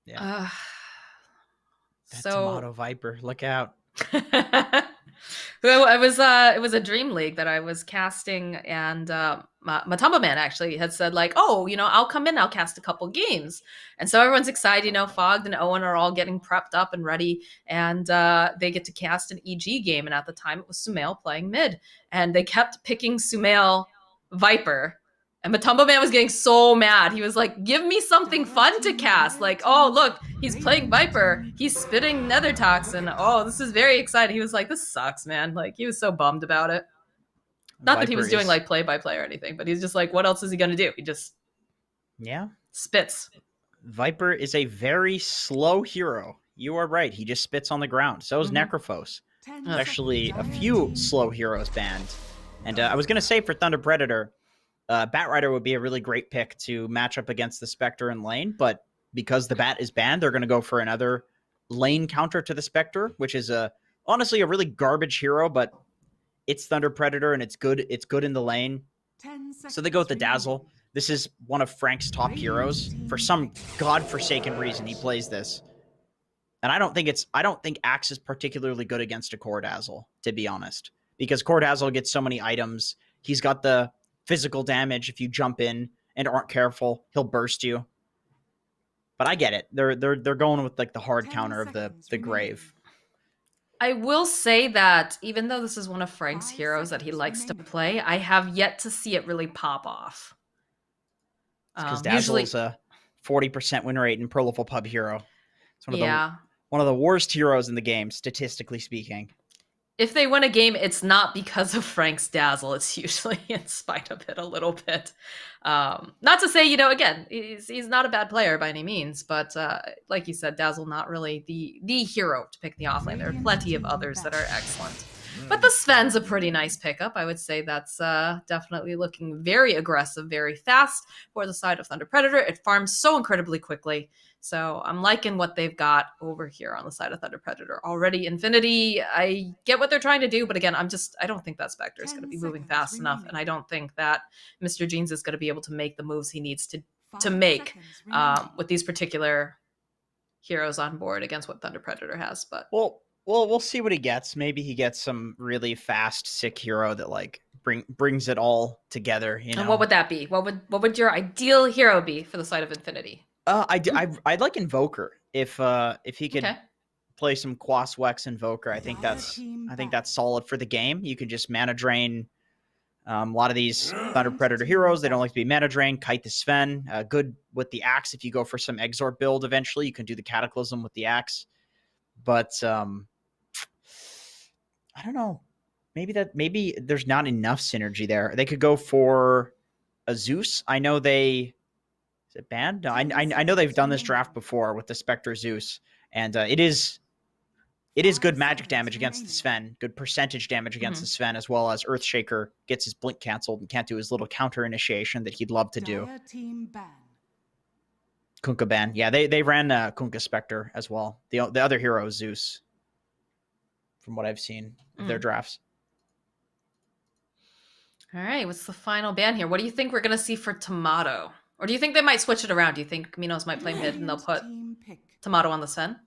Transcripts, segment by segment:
Yeah. Uh, That so Tomato Viper. Look out. Well, it was a dream league that I was casting, and Matamba Man actually had said like, oh, I'll come in, I'll cast a couple games, and so everyone's excited. Fogged and Owen are all getting prepped up and ready, and they get to cast an EG game, and at the time it was Sumail playing mid, and they kept picking Sumail Viper. And Matumbo Man was getting so mad. He was like, give me something fun to cast. Like, oh, look, he's playing Viper. He's spitting Nether Toxin. Oh, this is very exciting. He was like, this sucks, man. Like, he was so bummed about it. Not that he Viper was doing is like play by play or anything, but he's just like, what else is he going to do? He just yeah. spits. Viper is a very slow hero. You are right. He just spits on the ground. So is Mhm. Necrophos. There's Ugh. actually a few slow heroes banned. And I was going to say for Thunder Predator, Bat Rider would be a really great pick to match up against the Spectre in lane, but because the Bat is banned, they're going to go for another lane counter to the Spectre, which is honestly a really garbage hero, but it's Thunder Predator and it's good. It's good in the lane. So they go with the Dazzle. This is one of Frank's top heroes. For some godforsaken reason, he plays this. And I don't think Axe is particularly good against a Core Dazzle, to be honest. Because Core Dazzle gets so many items. He's got the physical damage if you jump in and aren't careful. He'll burst you. But I get it. They're going with like the hard counter of the grave. I will say that even though this is one of Frank's heroes that he likes to play, I have yet to see it really pop off. It's because Usually, Dazzle's a 40% win rate in Pro Level Pub hero. It's yeah. one of the worst heroes in the game, statistically speaking. If they win a game, it's not because of Frank's Dazzle. It's usually in spite of it a little bit. Not to say, again, he's not a bad player by any means, but like you said, Dazzle not really the hero to pick the offlane. There are plenty of others that are excellent. But the Sven's a pretty nice pickup. I would say that's definitely looking very aggressive, very fast for the side of Thunder Predator. It farms so incredibly quickly. So I'm liking what they've got over here on the side of Thunder Predator. Already Infinity, I get what they're trying to do, but again, I don't think that Spectre is going to be moving fast enough, and I don't think that Mr. Jeans is going to be able to make the moves he needs to make with these particular heroes on board against what Thunder Predator has. But Well, we'll see what he gets. Maybe he gets some really fast, sick hero that like brings it all together. and what would that be? What would your ideal hero be for the side of Infinity? I'd like Invoker if he could Okay. play some Quas Wex Invoker. I think that's solid for the game. You could just mana drain a lot of these Thunder Predator heroes. They don't like to be mana drain. Kite the Sven, good with the axe. If you go for some Exort build, eventually you can do the Cataclysm with the axe. But I don't know. Maybe there's not enough synergy there. They could go for a Zeus. I know they is it banned? No, I know they've done this draft before with the Spectre Zeus, and it is good magic damage against the Sven, good percentage damage against the Sven, as well as Earthshaker gets his blink canceled and can't do his little counter initiation that he'd love to do. Kunkka ban. Yeah, they ran Kunkka Spectre as well. The other hero is Zeus, from what I've seen of their drafts. All right, what's the final ban here? What do you think we're going to see for Tomato? Or do you think they might switch it around? Do you think Minos might play mid and they'll put Tomato on the Sven?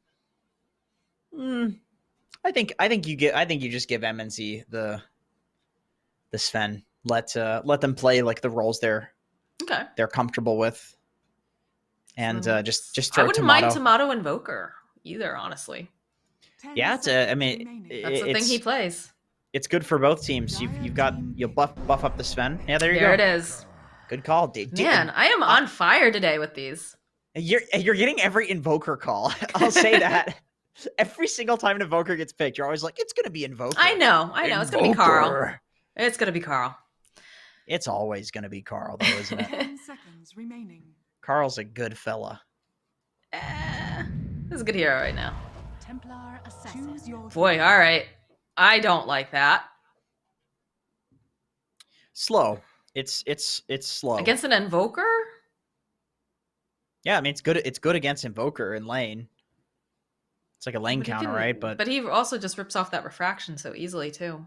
I think you just give MNZ the Sven. Let them play like the roles they're comfortable with. And just throw I wouldn't mind Tomato Invoker either, honestly. Yeah, that's the thing he plays. It's good for both teams. You'll buff up the Sven. Yeah, there you go. There it is. Good call, Man, I am on fire today with these. You're getting every Invoker call. I'll say that. Every single time an Invoker gets picked, you're always like, it's gonna be Invoker. I know. It's gonna be Carl. It's gonna be Carl. It's always gonna be Carl, though, isn't it? 10 seconds remaining. Carl's a good fella. This is a good hero right now. Templar Assassin. Boy, all right. I don't like that. Slow. It's slow. Against an Invoker? Yeah, I mean it's good against Invoker in lane. It's like a lane counter, right? But he also just rips off that refraction so easily too.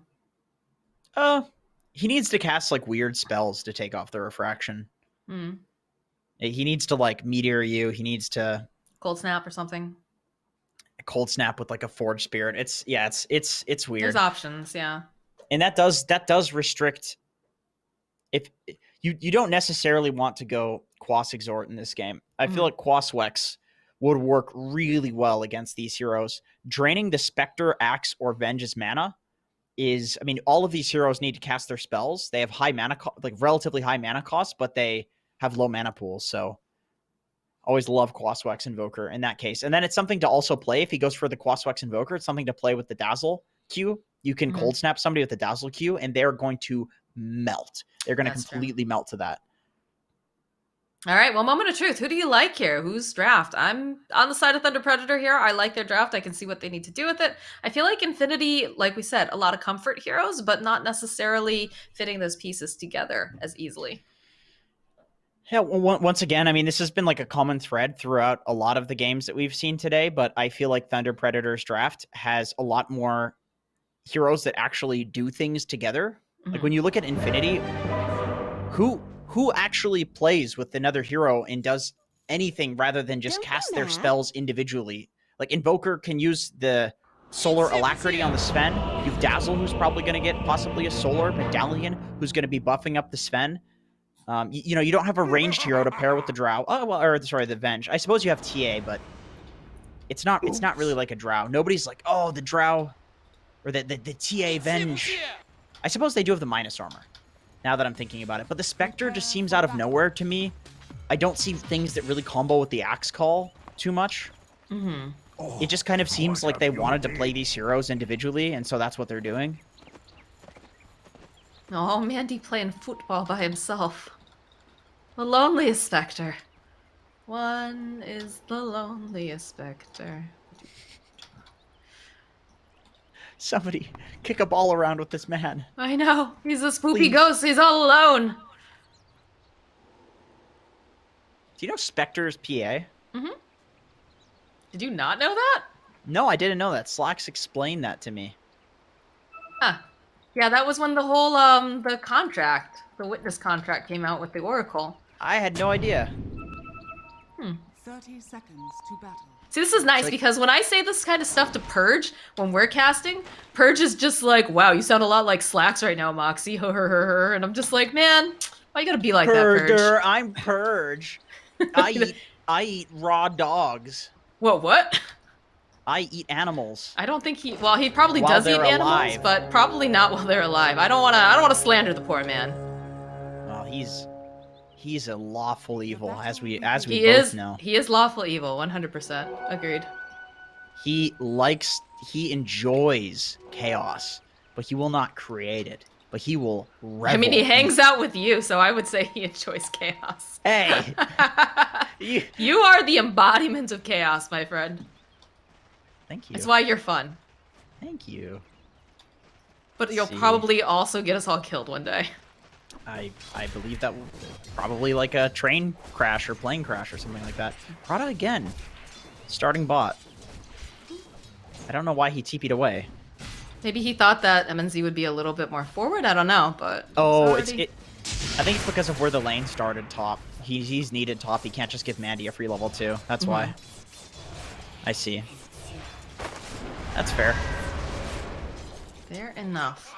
He needs to cast like weird spells to take off the refraction. He needs to like meteor you. He needs to Cold Snap or something. A Cold Snap with like a Forge Spirit. It's weird. There's options, yeah. And that does restrict. If you don't necessarily want to go Quas Exhort in this game. I feel like Quas Wex would work really well against these heroes. Draining the Spectre, Axe, or Venge's mana is, I mean, all of these heroes need to cast their spells. They have high mana, like relatively high mana costs, but they have low mana pools. So always love Quaswex Invoker in that case. And then it's something to also play if he goes for the Quaswex Invoker. It's something to play with the Dazzle Q. You can Cold Snap somebody with the Dazzle Q, and they're going to melt. They're going to completely melt to that. All right, well, moment of truth. Who do you like here? Whose draft? I'm on the side of Thunder Predator here. I like their draft. I can see what they need to do with it. I feel like Infinity, like we said, a lot of comfort heroes, but not necessarily fitting those pieces together as easily. Yeah, well, once again, I mean, this has been like a common thread throughout a lot of the games that we've seen today, but I feel like Thunder Predator's draft has a lot more heroes that actually do things together. Like when you look at Infinity, who actually plays with another hero and does anything rather than just cast their spells individually? Like Invoker can use the Solar Alacrity on the Sven. You have Dazzle, who's probably going to get possibly a Solar Medallion, who's going to be buffing up the Sven. You know, you don't have a ranged hero to pair with the Drow. Oh, well, or sorry, the Venge. I suppose you have TA, but it's not really like a Drow. Nobody's like, oh, the Drow or the TA Venge. I suppose they do have the minus armor, now that I'm thinking about it. But the Spectre just seems out of nowhere to me. I don't see things that really combo with the Axe Call too much. It just kind of seems like they wanted to play these heroes individually, and so that's what they're doing. Oh, Mandy playing football by himself. The loneliest Spectre. One is the loneliest Spectre. Somebody kick a ball around with this man. I know. He's a spoopy ghost. He's all alone. Do you know Spectre's PA? Did you not know that? No, I didn't know that. Slacks explained that to me. Huh. Yeah, that was when the whole, the contract, the witness contract came out with the Oracle. I had no idea. 30 seconds to battle. See, this is nice because when I say this kind of stuff to Purge, when we're casting, Purge is just like, wow, you sound a lot like Slacks right now, Moxxie. And I'm just like, man, why you gotta be like that, Purge? I'm Purge. I eat raw dogs. What? I eat animals. I don't think he probably does eat animals, alive. but probably not while they're alive. I don't wanna slander the poor man. Well, he's a lawful evil, as we both know. He is lawful evil, 100%. Agreed. He enjoys chaos, but he will not create it. But he will revel. I mean, he hangs out with you, so I would say he enjoys chaos. Hey! You are the embodiment of chaos, my friend. Thank you. That's why you're fun. Thank you. But you'll probably also get us all killed one day. I believe that will probably like a train crash or plane crash or something like that. Prada again. Starting bot. I don't know why he TP'd away. Maybe he thought that MNZ would be a little bit more forward. I don't know, but I think it's because of where the lane started top. He's needed top. He can't just give Mandy a free level 2. That's why. I see. That's fair. Fair enough.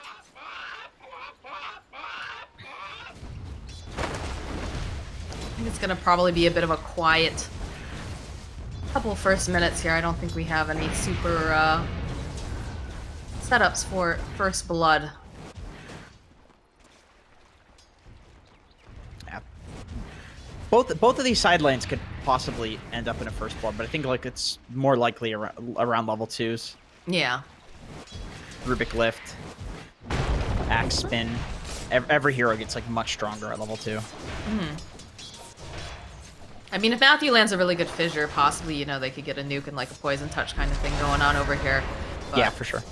I think it's gonna probably be a bit of a quiet couple first minutes here. I don't think we have any super setups for first blood. Yeah. Both of these side lanes could possibly end up in a first blood, but I think like it's more likely around level 2s. Yeah. Rubik lift, axe spin. Every hero gets like much stronger at level 2. I mean, if Matthew lands a really good fissure, possibly, you know, they could get a nuke and like a poison touch kind of thing going on over here. But yeah, for sure.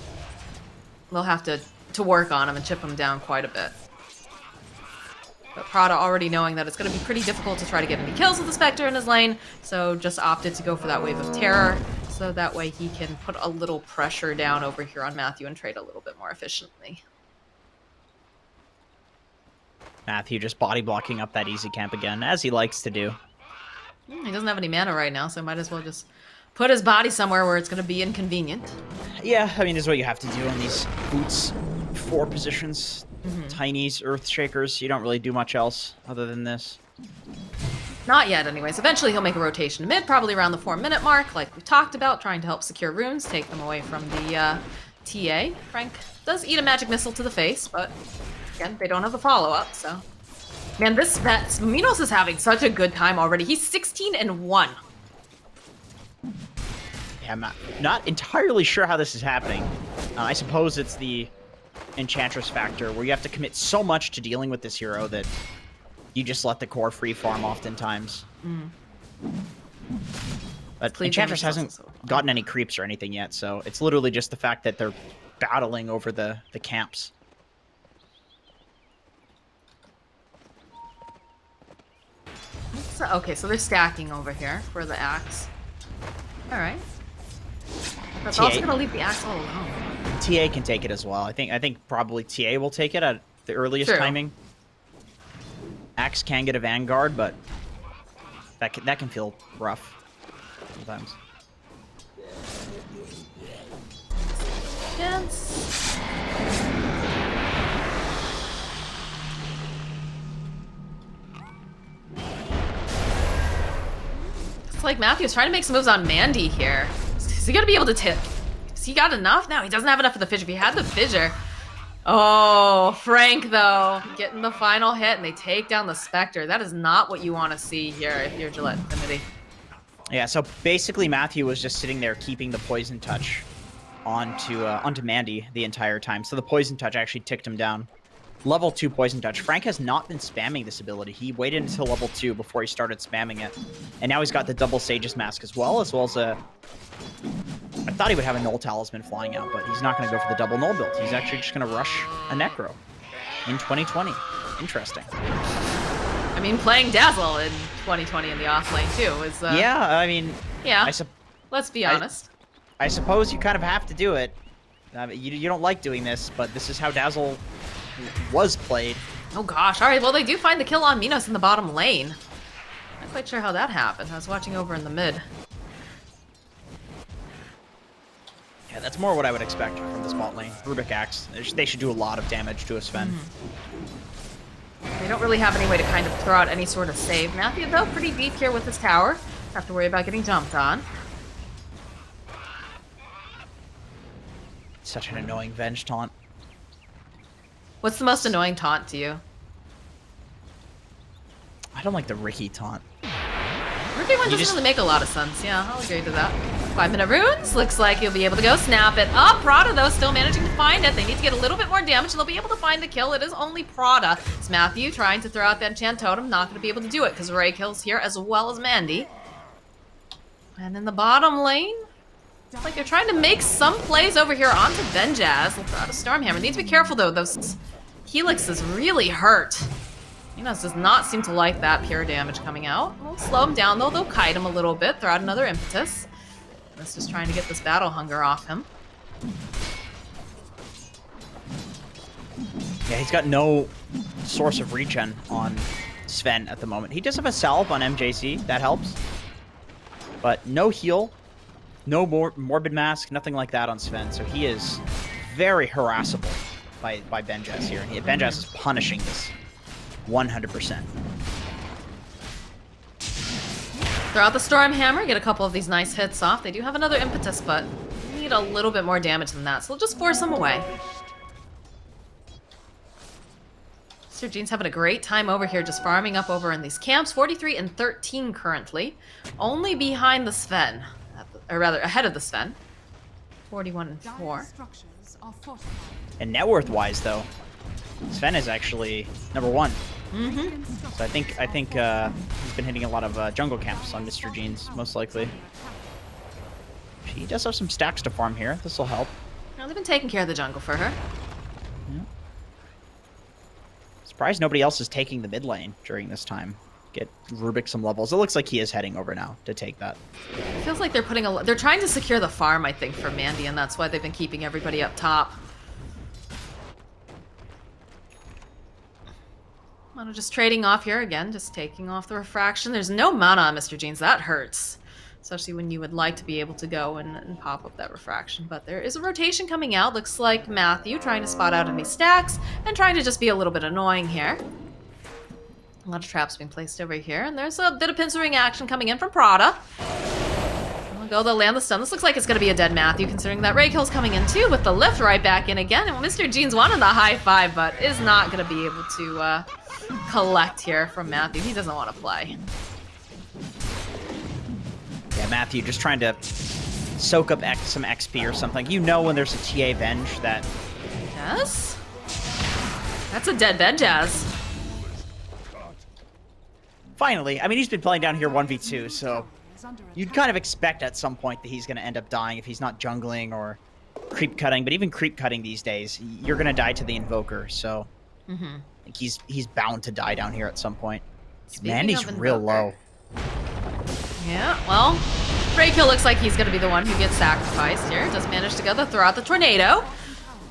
They'll have to work on him and chip him down quite a bit. But Prada already knowing that it's going to be pretty difficult to try to get any kills with the Spectre in his lane, so just opted to go for that wave of terror, so that way he can put a little pressure down over here on Matthew and trade a little bit more efficiently. Matthew just body blocking up that easy camp again, as he likes to do. He doesn't have any mana right now, so might as well just put his body somewhere where it's going to be inconvenient. Yeah, I mean, this is what you have to do on these boots 4 positions. Tinies, earth shakers. You don't really do much else other than this. Not yet, anyways. Eventually he'll make a rotation mid, probably around the 4-minute mark, like we talked about, trying to help secure runes, take them away from the TA. Frank does eat a magic missile to the face, but again, they don't have the follow-up, so... Man, this vet, Minos is having such a good time already. He's 16-1. Yeah, I'm not entirely sure how this is happening. I suppose it's the Enchantress factor, where you have to commit so much to dealing with this hero that you just let the core free farm oftentimes. But Enchantress hasn't gotten any creeps or anything yet, so it's literally just the fact that they're battling over the camps. Okay, so they're stacking over here for the axe. Alright. That's also gonna leave the axe all alone. TA can take it as well. I think probably TA will take it at the earliest timing. Axe can get a Vanguard, but that can feel rough sometimes. Yes. It's like Matthew's trying to make some moves on Mandy here. Is he gonna be able to tip? Has he got enough? No, he doesn't have enough for the fissure. If he had the fissure. Oh, Frank, though, getting the final hit, and they take down the Spectre. That is not what you want to see here if you're Gillette Infinity. Yeah, so basically Matthew was just sitting there keeping the Poison Touch onto Mandy the entire time. So the Poison Touch actually ticked him down. Level 2 Poison Touch. Frank has not been spamming this ability. He waited until level 2 before he started spamming it. And now he's got the double Sage's Mask as well as a... I thought he would have a Null Talisman flying out, but he's not going to go for the double Null build. He's actually just going to rush a Necro in 2020. Interesting. I mean, playing Dazzle in 2020 in the offlane, too, is... yeah, I mean... Yeah, let's be honest. I suppose you kind of have to do it. You don't like doing this, but this is how Dazzle was played. Oh gosh, alright, well they do find the kill on Minos in the bottom lane. Not quite sure how that happened. I was watching over in the mid. Yeah, that's more what I would expect from this bot lane. Rubik Axe. They should do a lot of damage to a Sven. They don't really have any way to kind of throw out any sort of save. Matthew, though, pretty deep here with his tower. Have to worry about getting jumped on. Such an annoying Venge taunt. What's the most annoying taunt to you? I don't like the Ricky taunt. Ricky one doesn't really make a lot of sense. Yeah, I'll agree to that. 5-minute runes. Looks like you'll be able to go snap it up. Prada, though, still managing to find it. They need to get a little bit more damage, and they'll be able to find the kill. It is only Prada. It's Matthew trying to throw out that enchant totem. Not going to be able to do it, because Ray kills here as well as Mandy. And in the bottom lane, it's like they're trying to make some plays over here onto Benjaz. They'll throw out a Stormhammer. Need to be careful, though. Those helixes really hurt. Minos does not seem to like that pure damage coming out. We'll slow him down, though. They'll kite him a little bit. Throw out another impetus. Minos just trying to get this battle hunger off him. Yeah, he's got no source of regen on Sven at the moment. He does have a salve on MJC. That helps. But no heal. No Morbid Mask. Nothing like that on Sven. So he is very harassable by Benjaz here. And Benjaz is punishing this 100%. Throw out the Stormhammer, get a couple of these nice hits off. They do have another impetus, but need a little bit more damage than that, so they'll just force them away. Mr. Jean's having a great time over here, just farming up over in these camps. 43 and 13 currently, only behind the Sven, or rather ahead of the Sven. 41 and 4. And net worth wise, though, Sven is actually number 1. So I think he's been hitting a lot of jungle camps on Mr. Jeans, most likely. He does have some stacks to farm here. This will help. Well, they've been taking care of the jungle for her. Yeah. Surprised nobody else is taking the mid lane during this time. Get Rubik some levels. It looks like he is heading over now to take that. It feels like they're putting they're trying to secure the farm, I think, for Mandy, and that's why they've been keeping everybody up top. Kind of just trading off here again, just taking off the refraction. There's no mana on Mr. Jeans. That hurts. Especially when you would like to be able to go and pop up that refraction. But there is a rotation coming out. Looks like Matthew trying to spot out any stacks and trying to just be a little bit annoying here. A lot of traps being placed over here. And there's a bit of pincering action coming in from Prada. Go, they'll land the stun. This looks like it's going to be a dead Matthew, considering that Ray kill's coming in too, with the lift right back in again. And Mr. Jeans wanted the high five, but is not going to be able to collect here from Matthew. He doesn't want to play. Yeah, Matthew just trying to soak up some XP or something. You know when there's a TA Venge that... Yes? That's a dead Venge, Jazz. Finally. I mean, he's been playing down here 1v2, so... You'd kind of expect at some point that he's going to end up dying if he's not jungling or creep cutting. But even creep cutting these days, you're going to die to the Invoker. So I think he's bound to die down here at some point. Mandy's real low. Yeah, well, Raykill looks like he's going to be the one who gets sacrificed here. Does manage to go throw out the tornado.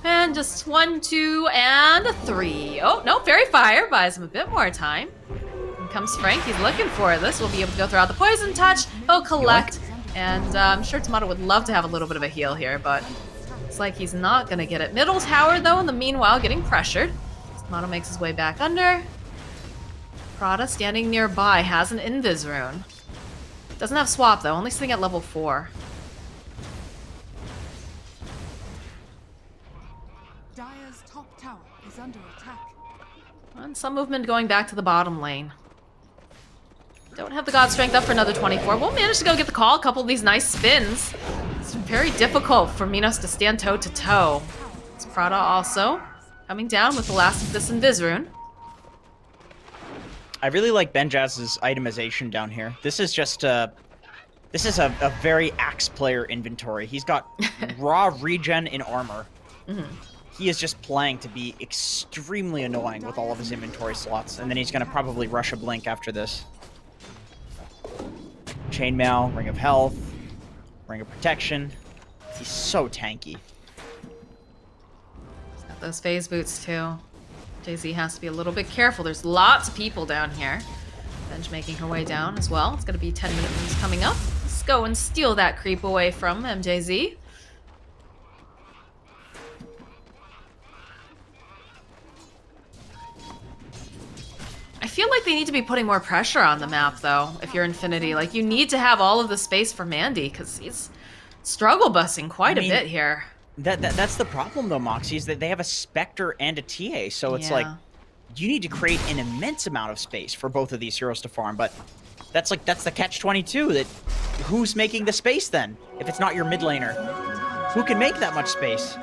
And just 1, 2, and 3. Oh, no, Fairy Fire buys him a bit more time. Comes Frank, he's looking for this. We'll be able to go throughout the poison touch. He'll collect, and I'm sure Tomato would love to have a little bit of a heal here, but it's like he's not gonna get it. Middle tower, though, in the meanwhile, getting pressured. Tomato makes his way back under. Prada standing nearby has an Invis rune. Doesn't have swap, though, only sitting at level 4. Dire's top tower is under attack. And some movement going back to the bottom lane. Don't have the God Strength up for another 24. We'll manage to go get the call. A couple of these nice spins. It's very difficult for Minos to stand toe-to-toe. It's Prada also coming down with the last of this Invis rune. I really like Benjaz's itemization down here. This is just a very Axe player inventory. He's got raw regen in armor. He is just playing to be extremely annoying with all of his inventory slots, and then he's going to probably rush a blink after this. Chainmail, Ring of Health, Ring of Protection. He's so tanky. He's got those phase boots too. Jay-Z has to be a little bit careful. There's lots of people down here. Benj making her way down as well. It's going to be 10-minute moves coming up. Let's go and steal that creep away from MJZ. I feel like they need to be putting more pressure on the map, though, if you're Infinity. Like, you need to have all of the space for Mandy, because he's struggle busing quite a bit here. That's the problem, though, Moxxie, is that they have a Spectre and a TA, so it's like, you need to create an immense amount of space for both of these heroes to farm, but that's the catch-22, that who's making the space, then? If it's not your mid laner, who can make that much space?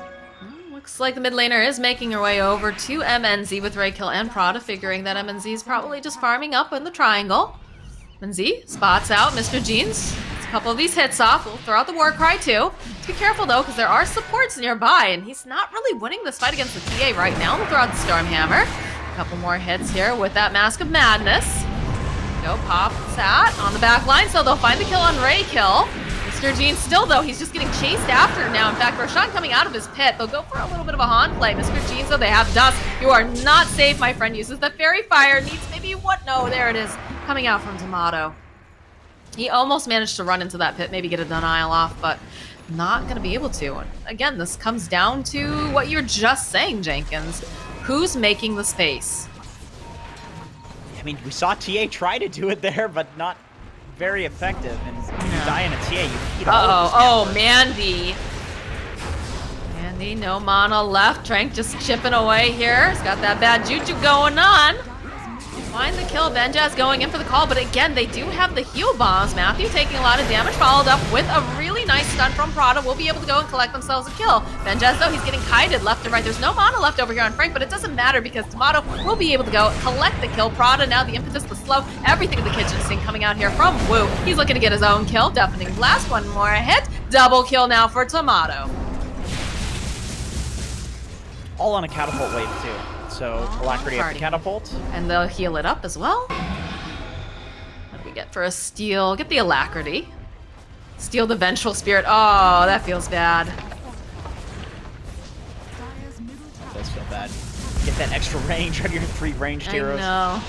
Looks like the mid laner is making her way over to MNZ with Raykill and Prada, figuring that MNZ is probably just farming up in the triangle. MNZ spots out Mr. Jeans. Gets a couple of these hits off. We'll throw out the Warcry too. Just be careful though, because there are supports nearby, and he's not really winning this fight against the TA right now. We'll throw out the Stormhammer. A couple more hits here with that Mask of Madness. Go pop that on the back line, so they'll find the kill on Raykill. Mr. Jean still, though, he's just getting chased after now. In fact, Roshan coming out of his pit. They'll go for a little bit of a Han play. Mr. Jean, so they have Dust. You are not safe, my friend. Uses the Fairy Fire. Needs maybe what? No, there it is. Coming out from Tomato. He almost managed to run into that pit, maybe get a denial off, but not going to be able to. And again, this comes down to what you're just saying, Jenkins. Who's making the space? I mean, we saw TA try to do it there, but not very effective. And when you die in a TA, you eat all of this. Oh, Mandy. Mandy, no mana left. Trank just chipping away here. He's got that bad juju going on. Find the kill. Benjaz going in for the call, but again, they do have the heal bombs. Matthew taking a lot of damage, followed up with a really nice stun from Prada. Will be able to go and collect themselves a kill. Benjaz, though, he's getting kited left and right. There's no mana left over here on Frank, but it doesn't matter because Tomato will be able to go collect the kill. Prada now, the impetus, the slow, everything in the kitchen sink coming out here from Wu. He's looking to get his own kill. Deafening blast, one more hit. Double kill now for Tomato. All on a catapult wave, too. So, Alacrity up the catapult. And they'll heal it up as well. What do we get for a steal? Get the Alacrity. Steal the Vengeful Spirit. Oh, that feels bad. That does feel bad. Get that extra range on your 3 ranged heroes. I know.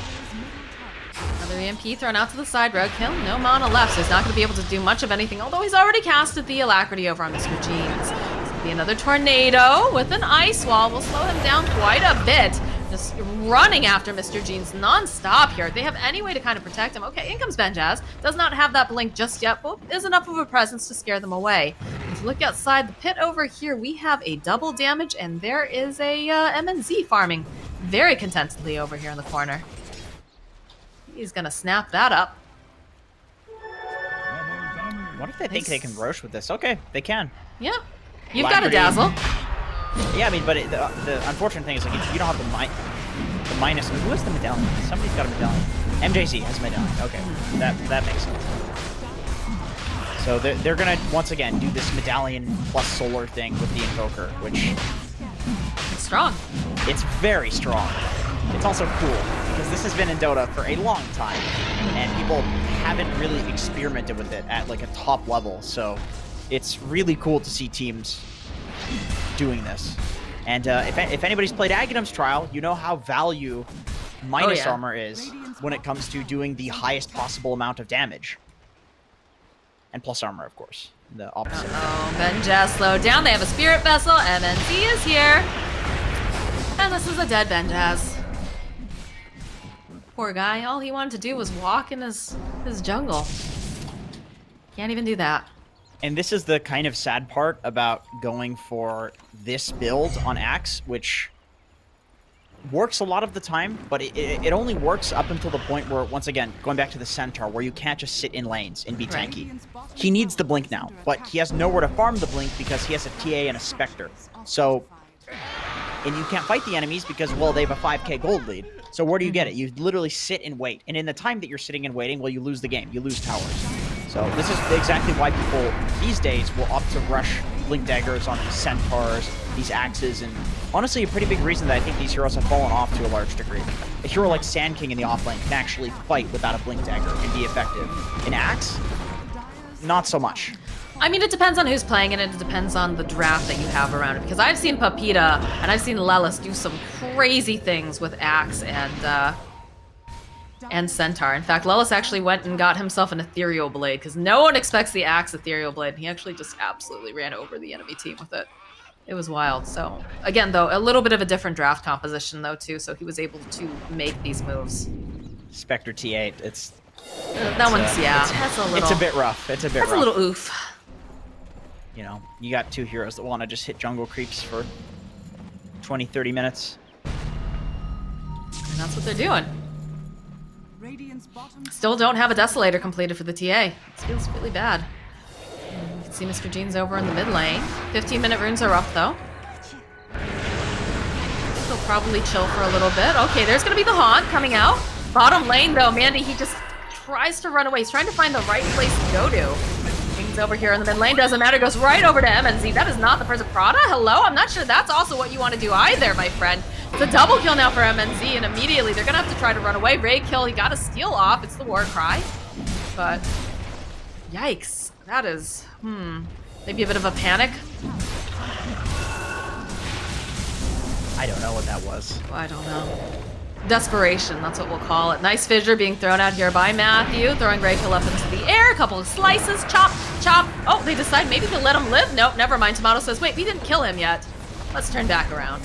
Another EMP thrown out to the side. Roadkill. No mana left, so he's not going to be able to do much of anything, although he's already casted the Alacrity over on Mr. Jeans. It's going to be another Tornado with an Ice Wall. Will slow him down quite a bit. Just running after Mr. Jeans non-stop here. They have any way to kind of protect him. Okay, in comes Benjaz. Does not have that blink just yet, but is enough of a presence to scare them away. If you look outside the pit over here, we have a double damage, and there is a MNZ farming very contentedly over here in the corner. He's gonna snap that up. What if they think they can Roche with this? Okay, they can. Yeah. You've got a Dazzle. Yeah, I mean, but the unfortunate thing is, like, you don't have the minus. Who has the medallion? Somebody's got a medallion. MJC has a medallion. Okay, that makes sense. So they're gonna once again do this medallion plus solar thing with the Invoker, which it's strong. It's very strong. It's also cool because this has been in Dota for a long time, and people haven't really experimented with it at like a top level. So it's really cool to see teams doing this. And if anybody's played Aghanim's Trial, you know how value minus armor is when it comes to doing the highest possible amount of damage. And plus armor, of course. The opposite. Oh, Benjaz slowed down. They have a Spirit Vessel. MNC is here. And this is a dead Benjaz. Poor guy. All he wanted to do was walk in his jungle. Can't even do that. And this is the kind of sad part about going for this build on Axe, which works a lot of the time, but it only works up until the point where, once again, going back to the Centaur, where you can't just sit in lanes and be tanky. He needs the Blink now, but he has nowhere to farm the Blink because he has a TA and a Spectre. So, and you can't fight the enemies because, well, they have a 5k gold lead. So where do you get it? You literally sit and wait. And in the time that you're sitting and waiting, well, you lose the game. You lose towers. So this is exactly why people these days will opt to rush Blink Daggers on these Centaurs, these Axes, and honestly a pretty big reason that I think these heroes have fallen off to a large degree. A hero like Sand King in the offlane can actually fight without a Blink Dagger and be effective. An Axe, not so much. I mean, it depends on who's playing it, and it depends on the draft that you have around it. Because I've seen Papita and I've seen Lelis do some crazy things with Axe and Centaur. In fact, Lelis actually went and got himself an Ethereal Blade because no one expects the Axe Ethereal Blade. And he actually just absolutely ran over the enemy team with it. It was wild. So again, though, a little bit of a different draft composition though too. So he was able to make these moves. Spectre T8. That's a little. It's a bit rough. It's a bit rough. That's a little oof. You know, you got two heroes that want to just hit jungle creeps for 20, 30 minutes. And that's what they're doing. Still don't have a Desolator completed for the TA. It feels really bad. You can see Mr. Jeans over in the mid lane. 15-minute runes are up, though. He'll probably chill for a little bit. Okay, there's going to be the Haunt coming out. Bottom lane, though, Mandy, he just tries to run away. He's trying to find the right place to go to. King's over here in the mid lane. Doesn't matter. Goes right over to MNZ. That is not the person. Prada, hello? I'm not sure that's also what you want to do either, my friend. It's a double kill now for MNZ, and immediately they're going to have to try to run away. Ray kill. He got a steal off. It's the war cry. But, yikes. That is, maybe a bit of a panic. I don't know what that was. I don't know. Desperation, that's what we'll call it. Nice fissure being thrown out here by Matthew, throwing Ray kill up into the air. A couple of slices, chop, chop. Oh, they decide maybe to let him live. Nope, never mind. Tomato says, wait, we didn't kill him yet. Let's turn back around.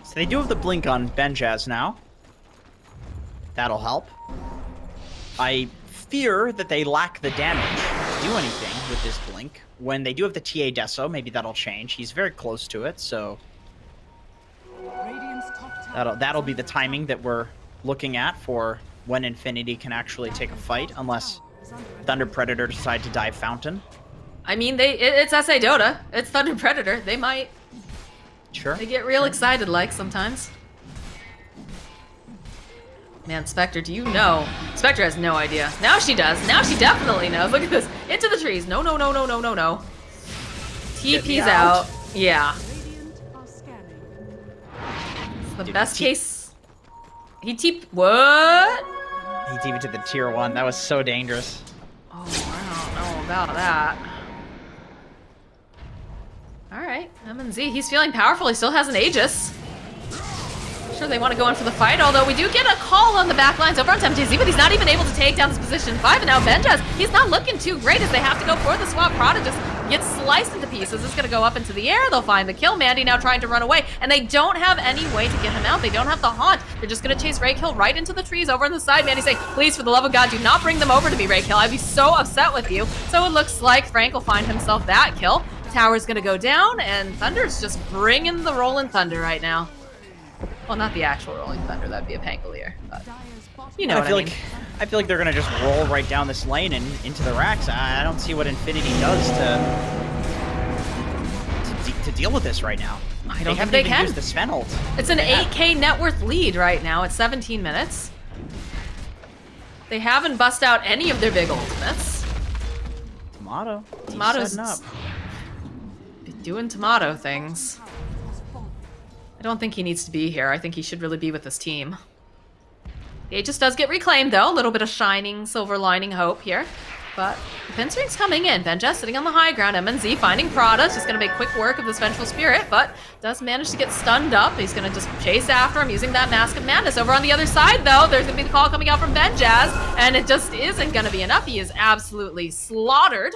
So they do have the blink on Benjaz now. That'll help. I fear that they lack the damage to do anything with this blink. When they do have the TA Deso, maybe that'll change. He's very close to it, so that'll be the timing that we're looking at for when Infinity can actually take a fight, unless Thunder Predator decide to dive Fountain. I mean, it's SA Dota. It's Thunder Predator. They might. Sure. They get real excited, like, sometimes. Man, Spectre, do you know? Spectre has no idea. Now she does. Now she definitely knows. Look at this. Into the trees. No, no, no, no, no, no, no. TP's out. Yeah. It's the best case. He what? He TP'd to the tier 1. That was so dangerous. Oh, I don't know about that. Alright. right, MNZ, he's feeling powerful. He still has an Aegis. Sure, they want to go in for the fight, although we do get a call on the back lines over on MTZ, but he's not even able to take down this position 5, and now Benjas, he's not looking too great as they have to go for the swap. Prada just gets sliced into pieces. It's going to go up into the air. They'll find the kill. Mandy now trying to run away, and they don't have any way to get him out. They don't have the haunt. They're just going to chase Raykill right into the trees over on the side. Mandy saying, please, for the love of God, do not bring them over to me, Raykill. I'd be so upset with you. So it looks like Frank will find himself that kill. Tower's going to go down, and Thunder's just bringing the Rolling Thunder right now. Well, not the actual Rolling Thunder. That'd be a Pangolier. But you know what I mean. I feel like they're gonna just roll right down this lane and into the racks. I don't see what Infinity does to deal with this right now. I don't think they they haven't can. used the Sven ult. It's an 8K net worth lead right now at 17 minutes. They haven't bust out any of their big ultimates. Tomato. Tomato's setting up. doing tomato things. I don't think he needs to be here. I think he should really be with his team. The Aegis does get reclaimed, though. A little bit of shining silver lining hope here. But the Pinstring's coming in. Benja sitting on the high ground. MNZ finding Prada. Just going to make quick work of this Vengeful Spirit, but does manage to get stunned up. He's going to just chase after him using that Mask of Madness. Over on the other side, though, there's going to be the call coming out from Benjaz, and it just isn't going to be enough. He is absolutely slaughtered.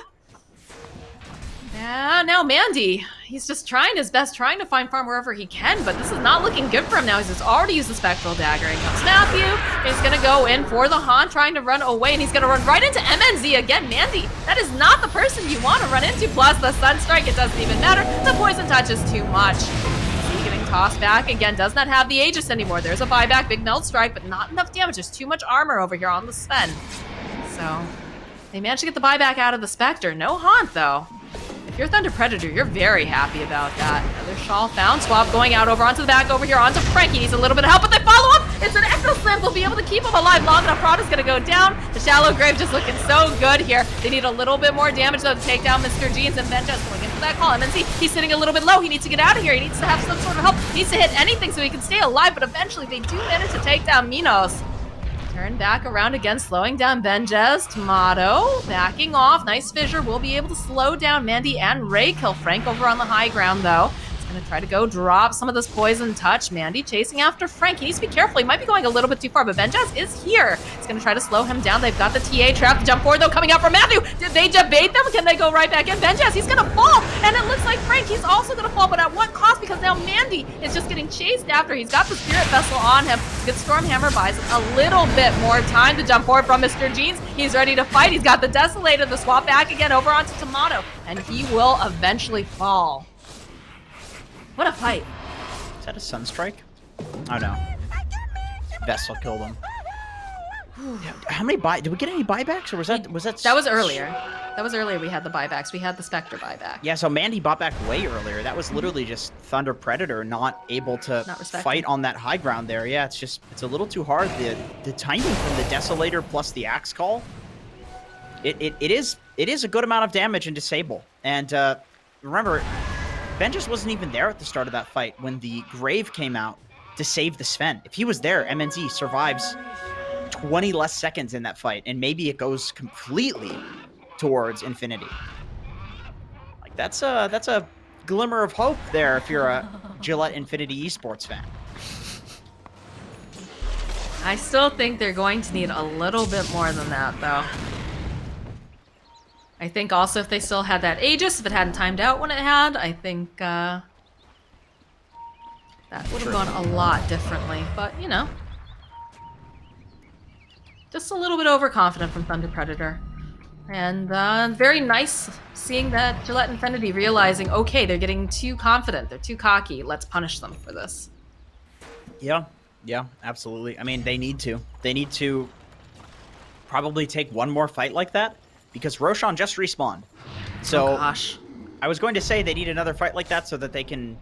Now Mandy, he's just trying his best, trying to find farm wherever he can, but this is not looking good for him now. He's just already used the Spectral Dagger. In comes Matthew. He's going to go in for the Haunt, trying to run away, and he's going to run right into MNZ again. Mandy, that is not the person you want to run into. Plus the Sunstrike, it doesn't even matter. The Poison Touch is too much. He getting tossed back again, does not have the Aegis anymore. There's a buyback, big Melt Strike, but not enough damage. There's too much armor over here on the Sven. So they managed to get the buyback out of the Spectre. No Haunt, though. If you're Thunder Predator, you're very happy about that. Another Shawl found. Swap going out over onto the back over here onto Frankie. Needs a little bit of help, but they follow up. It's an Echo Slam. They'll be able to keep him alive long enough. Prada's going to go down. The Shallow Grave just looking so good here. They need a little bit more damage, though, to take down Mr. Jeans, and Benja's going into that call. MNC, he's sitting a little bit low. He needs to get out of here. He needs to have some sort of help. He needs to hit anything so he can stay alive, but eventually they do manage to take down Minos. Turn back around again, slowing down Benjez. Tomato backing off. Nice fissure. Will be able to slow down Mandy and Raykill. Frank over on the high ground, though. He's going to try to go drop some of this Poison Touch. Mandy chasing after Frank. He needs to be careful. He might be going a little bit too far, but Benjez is here. He's going to try to slow him down. They've got the TA trap. The jump forward, though, coming out from Matthew. Did they debate them? Can they go right back in? Benjez, he's going to fall. And it looks like Frank, he's also going to fall, but at what cost? Because now Mandy is just getting chased after. He's got the Spirit Vessel on him. Good Stormhammer buys him a little bit more time to jump forward from Mr. Jeans. He's ready to fight. He's got the Desolator, the swap back again over onto Tomato, and he will eventually fall. What a fight. Is that a Sunstrike? Oh no. Vessel killed him. How many did we get any buybacks, or was that That was earlier. That was earlier we had the buybacks. We had the Spectre buyback. Yeah, so Mandy bought back way earlier. That was literally just Thunder Predator not able to fight on that high ground there. Yeah, it's a little too hard. The timing from the Desolator plus the Axe Call, it is a good amount of damage and disable. And remember, Ben just wasn't even there at the start of that fight when the Grave came out to save the Sven. If he was there, MNZ survives 20 less seconds in that fight, and maybe it goes completely towards Infinity. Like that's a glimmer of hope there if you're a Gillette Infinity Esports fan. I still think they're going to need a little bit more than that, though. I think also if they still had that Aegis, if it hadn't timed out when it had, I think that would have gone a lot differently. But, you know, just a little bit overconfident from Thunder Predator. And very nice seeing that Gillette Infinity realizing, okay, they're getting too confident. They're too cocky. Let's punish them for this. Yeah, absolutely. I mean, they need to. They need to probably take one more fight like that, because Roshan just respawned. So oh, gosh. I was going to say they need another fight like that so that they can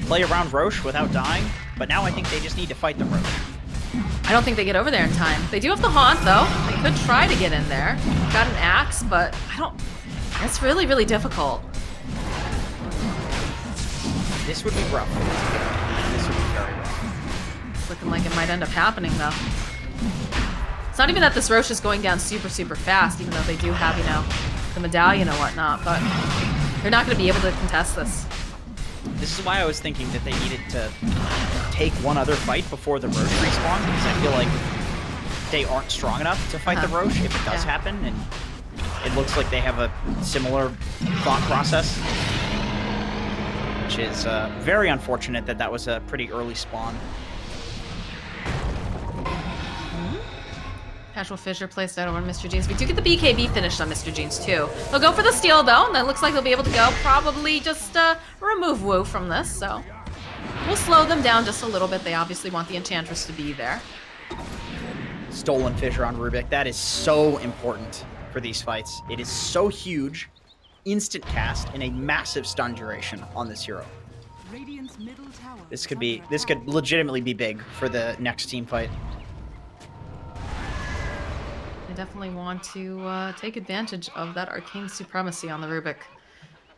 play around Roche without dying, but now I think they just need to fight the Roche. I don't think they get over there in time. They do have the Haunt, though. They could try to get in there. Got an Axe, but I don't... That's really, really difficult. This would be rough. This would be very rough. It's looking like it might end up happening, though. It's not even that this Roche is going down super, super fast, even though they do have, you know, the medallion and whatnot, but they're not going to be able to contest this. This is why I was thinking that they needed to take one other fight before the Roche respawn, because I feel like they aren't strong enough to fight the Roche if it does happen, and it looks like they have a similar thought process, which is very unfortunate that that was a pretty early spawn. Casual Fissure placed out on Mr. Jeans. We do get the BKB finished on Mr. Jeans too. They'll go for the steal though, and it looks like they'll be able to go. Probably just remove Wu from this, so we'll slow them down just a little bit. They obviously want the Enchantress to be there. Stolen Fissure on Rubik. That is so important for these fights. It is so huge. Instant cast and a massive stun duration on this hero. Radiant's middle tower This could legitimately be big for the next team fight. They definitely want to take advantage of that arcane supremacy on the Rubik.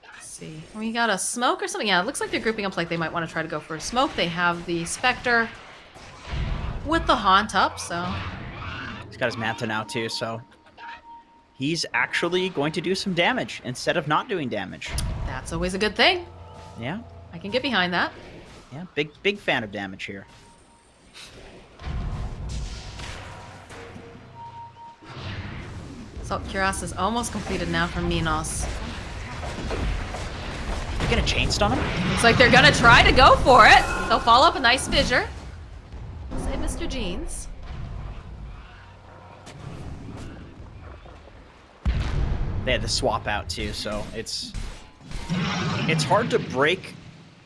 Let's see. We got a smoke or something. Yeah, it looks like they're grouping up like they might want to try to go for a smoke. They have the Spectre with the Haunt up, so... He's got his Manta now too, so... He's actually going to do some damage instead of not doing damage. That's always a good thing. Yeah. I can get behind that. Yeah, big fan of damage here. So Cuirass is almost completed now for Minos. They're gonna chain stun him? Looks like they're gonna try to go for it. They'll follow up a nice fissure. Save Mr. Jeans. They had the swap out too, so it's hard to break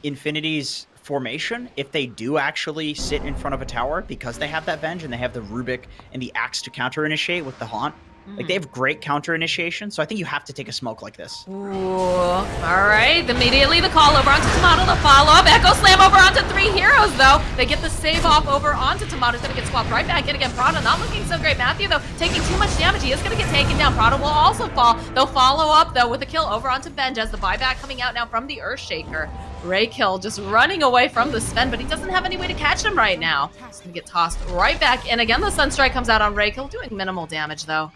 Infinity's formation if they do actually sit in front of a tower, because they have that Venge and they have the Rubik and the Axe to counter initiate with the Haunt. Like, they have great counter initiation, so I think you have to take a smoke like this. Ooh. Alright, immediately the call over onto Tomato, the follow-up. Echo Slam over onto 3 heroes, though. They get the save off over onto Tomato's gonna get swapped right back in again. Prada not looking so great. Matthew, though, taking too much damage. He is gonna get taken down. Prada will also fall. They'll follow up, though, with a kill over onto Benj as the buyback coming out now from the Earthshaker. Raykill just running away from the Sven, but he doesn't have any way to catch him right now. He's gonna get tossed right back in. Again, the Sunstrike comes out on Raykill, doing minimal damage, though.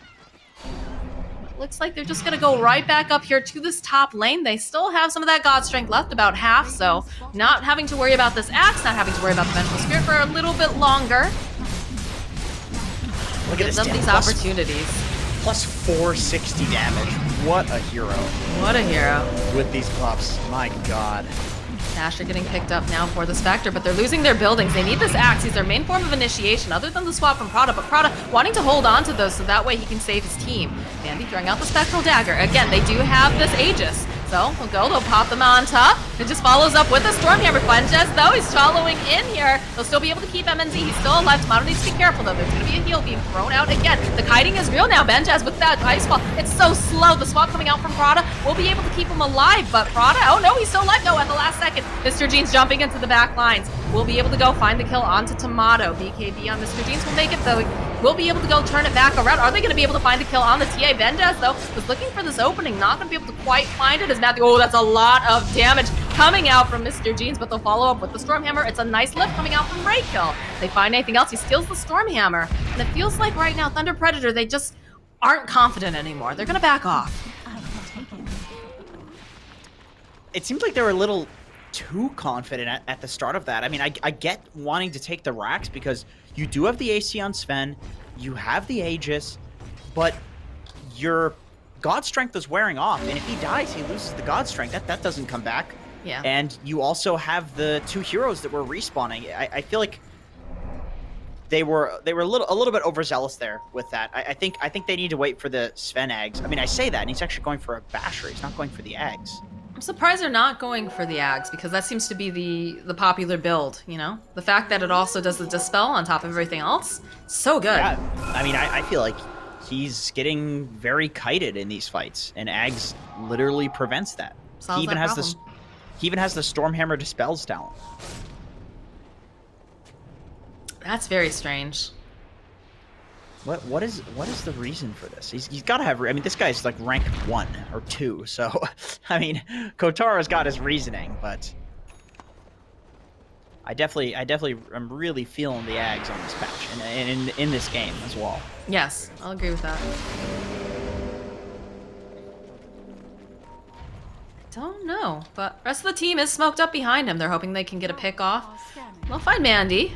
Looks like they're just going to go right back up here to this top lane. They still have some of that God Strength left, about half, so not having to worry about this Axe, not having to worry about the Vengeful Spirit for a little bit longer. Look at Give this them these opportunities. Plus 460 damage. What a hero. What a hero. With these buffs. My god. Dasher getting picked up now for the Spectre, but they're losing their buildings. They need this Axe. He's their main form of initiation, other than the swap from Prada, but Prada wanting to hold on to those so that way he can save his team. Vandy throwing out the Spectral Dagger. Again, they do have this Aegis. So they'll go, they'll pop them on top. It just follows up with a Stormhammer. Quenches, though, he's following in here. They'll still be able to keep MNZ. He's still alive. Tomato needs to be careful, though. There's going to be a heal being thrown out again. The kiting is real now. Benjaz with that ice ball. It's so slow. The swap coming out from Prada will be able to keep him alive, but Prada, oh no, he's still alive. No, at the last second, Mr. Jeans jumping into the back lines. We'll be able to go find the kill onto Tomato. BKB on Mr. Jeans will make it, though. We'll be able to go turn it back around. Are they going to be able to find a kill on the TA? Benjaz, though, was looking for this opening. Not going to be able to quite find it as Matthew. Oh, that's a lot of damage coming out from Mr. Jeans, but they'll follow up with the Stormhammer. It's a nice lift coming out from Raykill. They find anything else. He steals the Stormhammer. And it feels like right now, Thunder Predator, they just aren't confident anymore. They're going to back off. It seems like they were a little too confident at the start of that. I mean, I get wanting to take the racks because you do have the AC on Sven, you have the Aegis, but your God Strength is wearing off, and if he dies, he loses the God Strength. That doesn't come back. Yeah. And you also have the 2 heroes that were respawning. I feel like they were a little bit overzealous there with that. I think they need to wait for the Sven Ags. I mean, I say that, and he's actually going for a Basher. He's not going for the Ags. I'm surprised they're not going for the Ags, because that seems to be the popular build, you know? The fact that it also does the Dispel on top of everything else, so good. Yeah, I mean, I feel like he's getting very kited in these fights, and Ags literally prevents that. Solves He even that has problem. he even has the Stormhammer Dispels talent. That's very strange. What is the reason for this? He's got to have. I mean, this guy's like rank 1 or 2, so I mean, Kotara's got his reasoning, but I definitely am really feeling the Ags on this patch and in this game as well. Yes, I'll agree with that. Don't know, but rest of the team is smoked up behind him. They're hoping they can get a pick off. Are scanning. They'll find Mandy.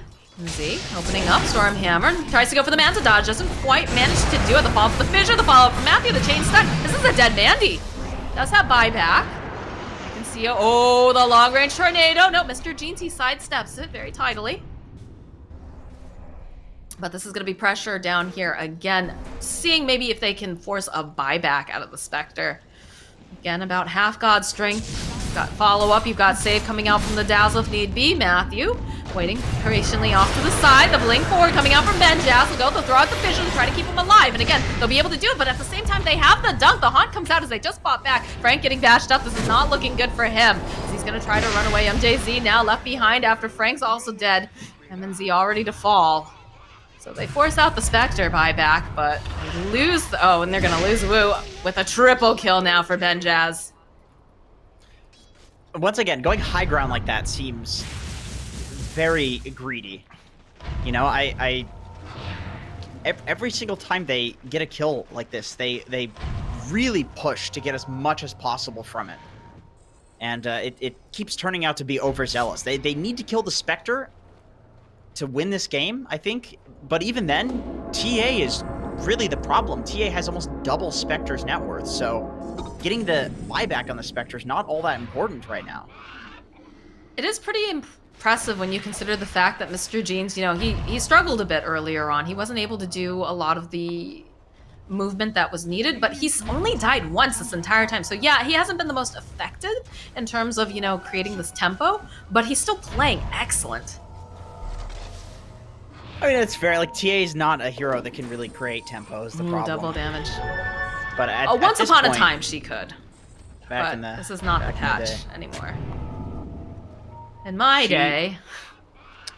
Z opening up, Stormhammer tries to go for the Manta dodge, doesn't quite manage to do it. The follow-up for the Fissure, the follow-up from Matthew, the chain stuck. This is a dead Mandy. Does have buyback. You can see, oh, the long-range tornado. No, Mr. Jeans, he sidesteps it very tidily. But this is going to be pressure down here again, seeing maybe if they can force a buyback out of the Spectre. Again, about half God strength. You've got follow-up, you've got save coming out from the Dazzle if need be. Matthew waiting patiently off to the side. The blink forward coming out from Benjaz. They'll throw out the Fissure to try to keep him alive. And again, they'll be able to do it, but at the same time, they have the dunk. The Haunt comes out as they just fought back. Frank getting bashed up. This is not looking good for him. He's going to try to run away. MJZ now left behind after Frank's also dead. MNZ already to fall. So they force out the Spectre buyback, but they lose. Oh, and they're going to lose Wu with a triple kill now for Benjaz. Once again, going high ground like that seems very greedy. You know, every single time they get a kill like this, they really push to get as much as possible from it. And it keeps turning out to be overzealous. They need to kill the Spectre to win this game, I think. But even then, TA is really the problem. TA has almost double Spectre's net worth, so getting the buyback on the Spectre is not all that important right now. It is pretty impressive when you consider the fact that Mr. Jeans, you know, he struggled a bit earlier on. He wasn't able to do a lot of the movement that was needed, but he's only died once this entire time. So yeah, he hasn't been the most effective in terms of, you know, creating this tempo, but he's still playing excellent. I mean, it's fair. Like, TA is not a hero that can really create tempo, is the problem. Double damage. But at Once this upon point, a time she could. back But in the, this is not the back in the patch day. anymore. In my day.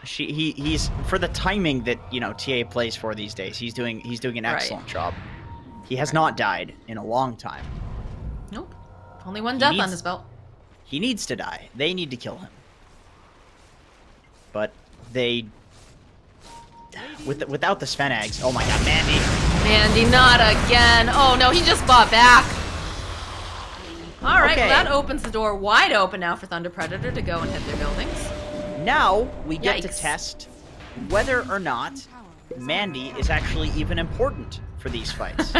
He's for the timing that, you know, TA plays for these days. He's doing an excellent job. He has not died in a long time. Nope. Only one death on his belt. He needs to die. They need to kill him. But they, without the Svenags, oh my god, Mandy. Mandy, not again. Oh no, he just bought back. All right, Okay. well, that opens the door wide open now for Thunder Predator to go and hit their buildings. Now we get to Yikes. test whether or not Mandy is actually even important for these fights.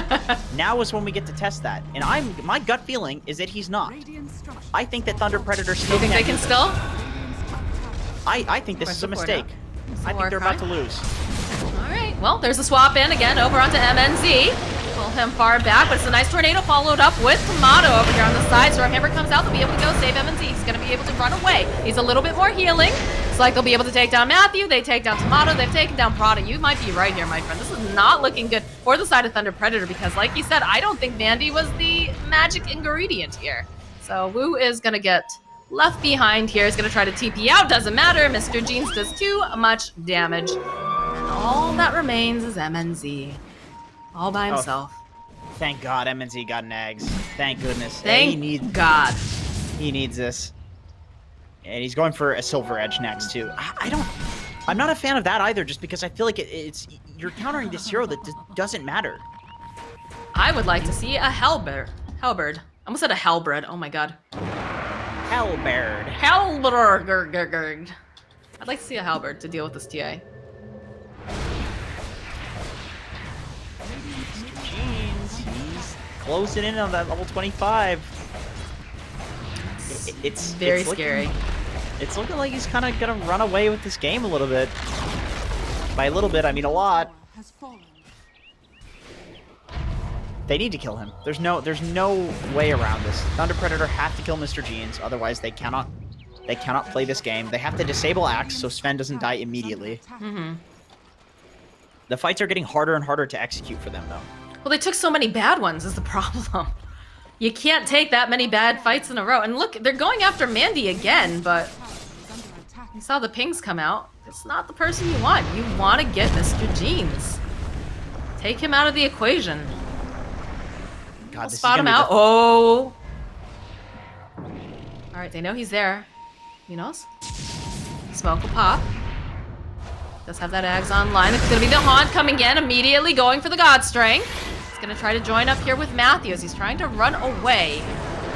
Now is when we get to test that, and my gut feeling is that he's not. Radiant structure. I think that Thunder Predator still You think they can beat still? them. I think this is a Question for mistake. now. I think they're about to lose. All right, well, there's a swap in again over onto MNZ. Pull him far back, but it's a nice tornado followed up with Tomato over here on the side. Stormhammer comes out, they'll be able to go save MNZ. He's going to be able to run away. He's a little bit more healing. It's like they'll be able to take down Matthew, they take down Tomato, they've taken down Prada. You might be right here, my friend. This is not looking good for the side of Thunder Predator because, like you said, I don't think Mandy was the magic ingredient here. So Wu is going to get left behind here. He's going to try to TP out. Doesn't matter. Mr. Jeans does too much damage. And all that remains is MNZ. All by himself. Thank God MNZ got nags. Thank goodness. Thank God. He needs this. And he's going for a Silver Edge next, too. I'm not a fan of that either, just because I feel like you're countering this hero that doesn't matter. I would like to see a Hellbird. I almost said a Hellbird. Oh my God. Hellbird. Hellbird. I'd like to see a Hellbird to deal with this TA. Jeans, he's closing in on that level 25. It's Very looking- scary. It's looking like he's kind of gonna run away with this game a little bit. By a little bit, I mean a lot. Has fallen. They need to kill him. There's no way around this. Thunder Predator have to kill Mr. Jeans, otherwise they cannot play this game. They have to disable Axe so Sven doesn't die immediately. The fights are getting harder and harder to execute for them, though. Well, they took so many bad ones is the problem. You can't take that many bad fights in a row. And look, they're going after Mandy again, but you saw the pings come out. It's not the person you want. You want to get Mr. Jeans. Take him out of the equation. God, We'll this is spot him gonna be out. Oh. All right, they know he's there. He knows. Smoke will pop. Does have that Ags online. It's going to be the Haunt coming in, immediately going for the God Strength. He's going to try to join up here with Matthew as he's trying to run away.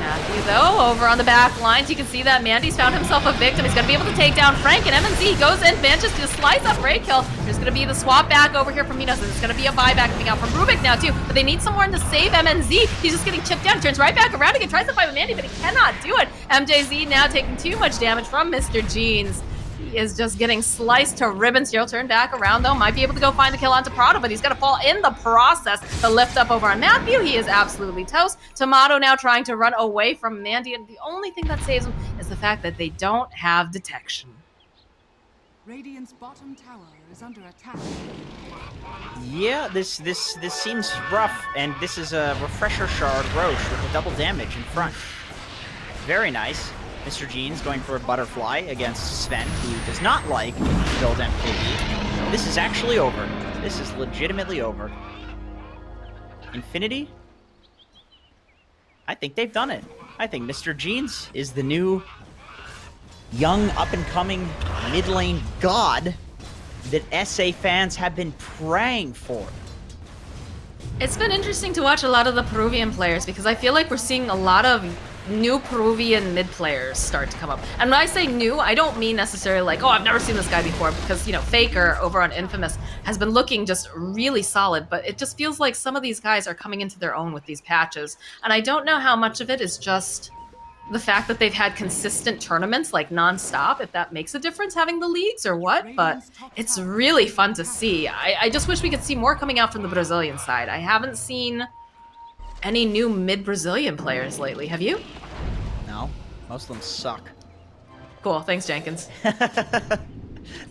Matthew, though, over on the back lines, you can see that Mandy's found himself a victim. He's going to be able to take down Frank, and MNZ goes in, manages to slice up Ray Kill. There's going to be the swap back over here from Minos. There's going to be a buyback coming out from Rubik now, too, but they need someone to save MNZ. He's just getting chipped down, turns right back around again, tries to fight with Mandy, but he cannot do it. MJZ now taking too much damage from Mr. Jeans. He is just getting sliced to ribbons. He'll turn back around, though. Might be able to go find the kill onto Prada, but he's going to fall in the process. The lift up over on Matthew. He is absolutely toast. Tomato now trying to run away from Mandy, and the only thing that saves him is the fact that they don't have detection. Radiant's bottom tower is under attack. Yeah, this seems rough, and this is a refresher shard Roche with a double damage in front. Very nice. Mr. Jeans going for a butterfly against Sven, who does not like build MKB. This is actually over. This is legitimately over. Infinity? I think they've done it. I think Mr. Jeans is the new young up-and-coming mid-lane god that SA fans have been praying for. It's been interesting to watch a lot of the Peruvian players because I feel like we're seeing a lot of new Peruvian mid players start to come up. And when I say new, I don't mean necessarily like, oh, I've never seen this guy before, because, you know, Faker over on Infamous has been looking just really solid, but it just feels like some of these guys are coming into their own with these patches. And I don't know how much of it is just the fact that they've had consistent tournaments like non-stop, if that makes a difference having the leagues or what, but it's really fun to see. I just wish we could see more coming out from the Brazilian side. I haven't seen any new mid-Brazilian players lately, have you? No, most of them suck. Cool, thanks Jenkins.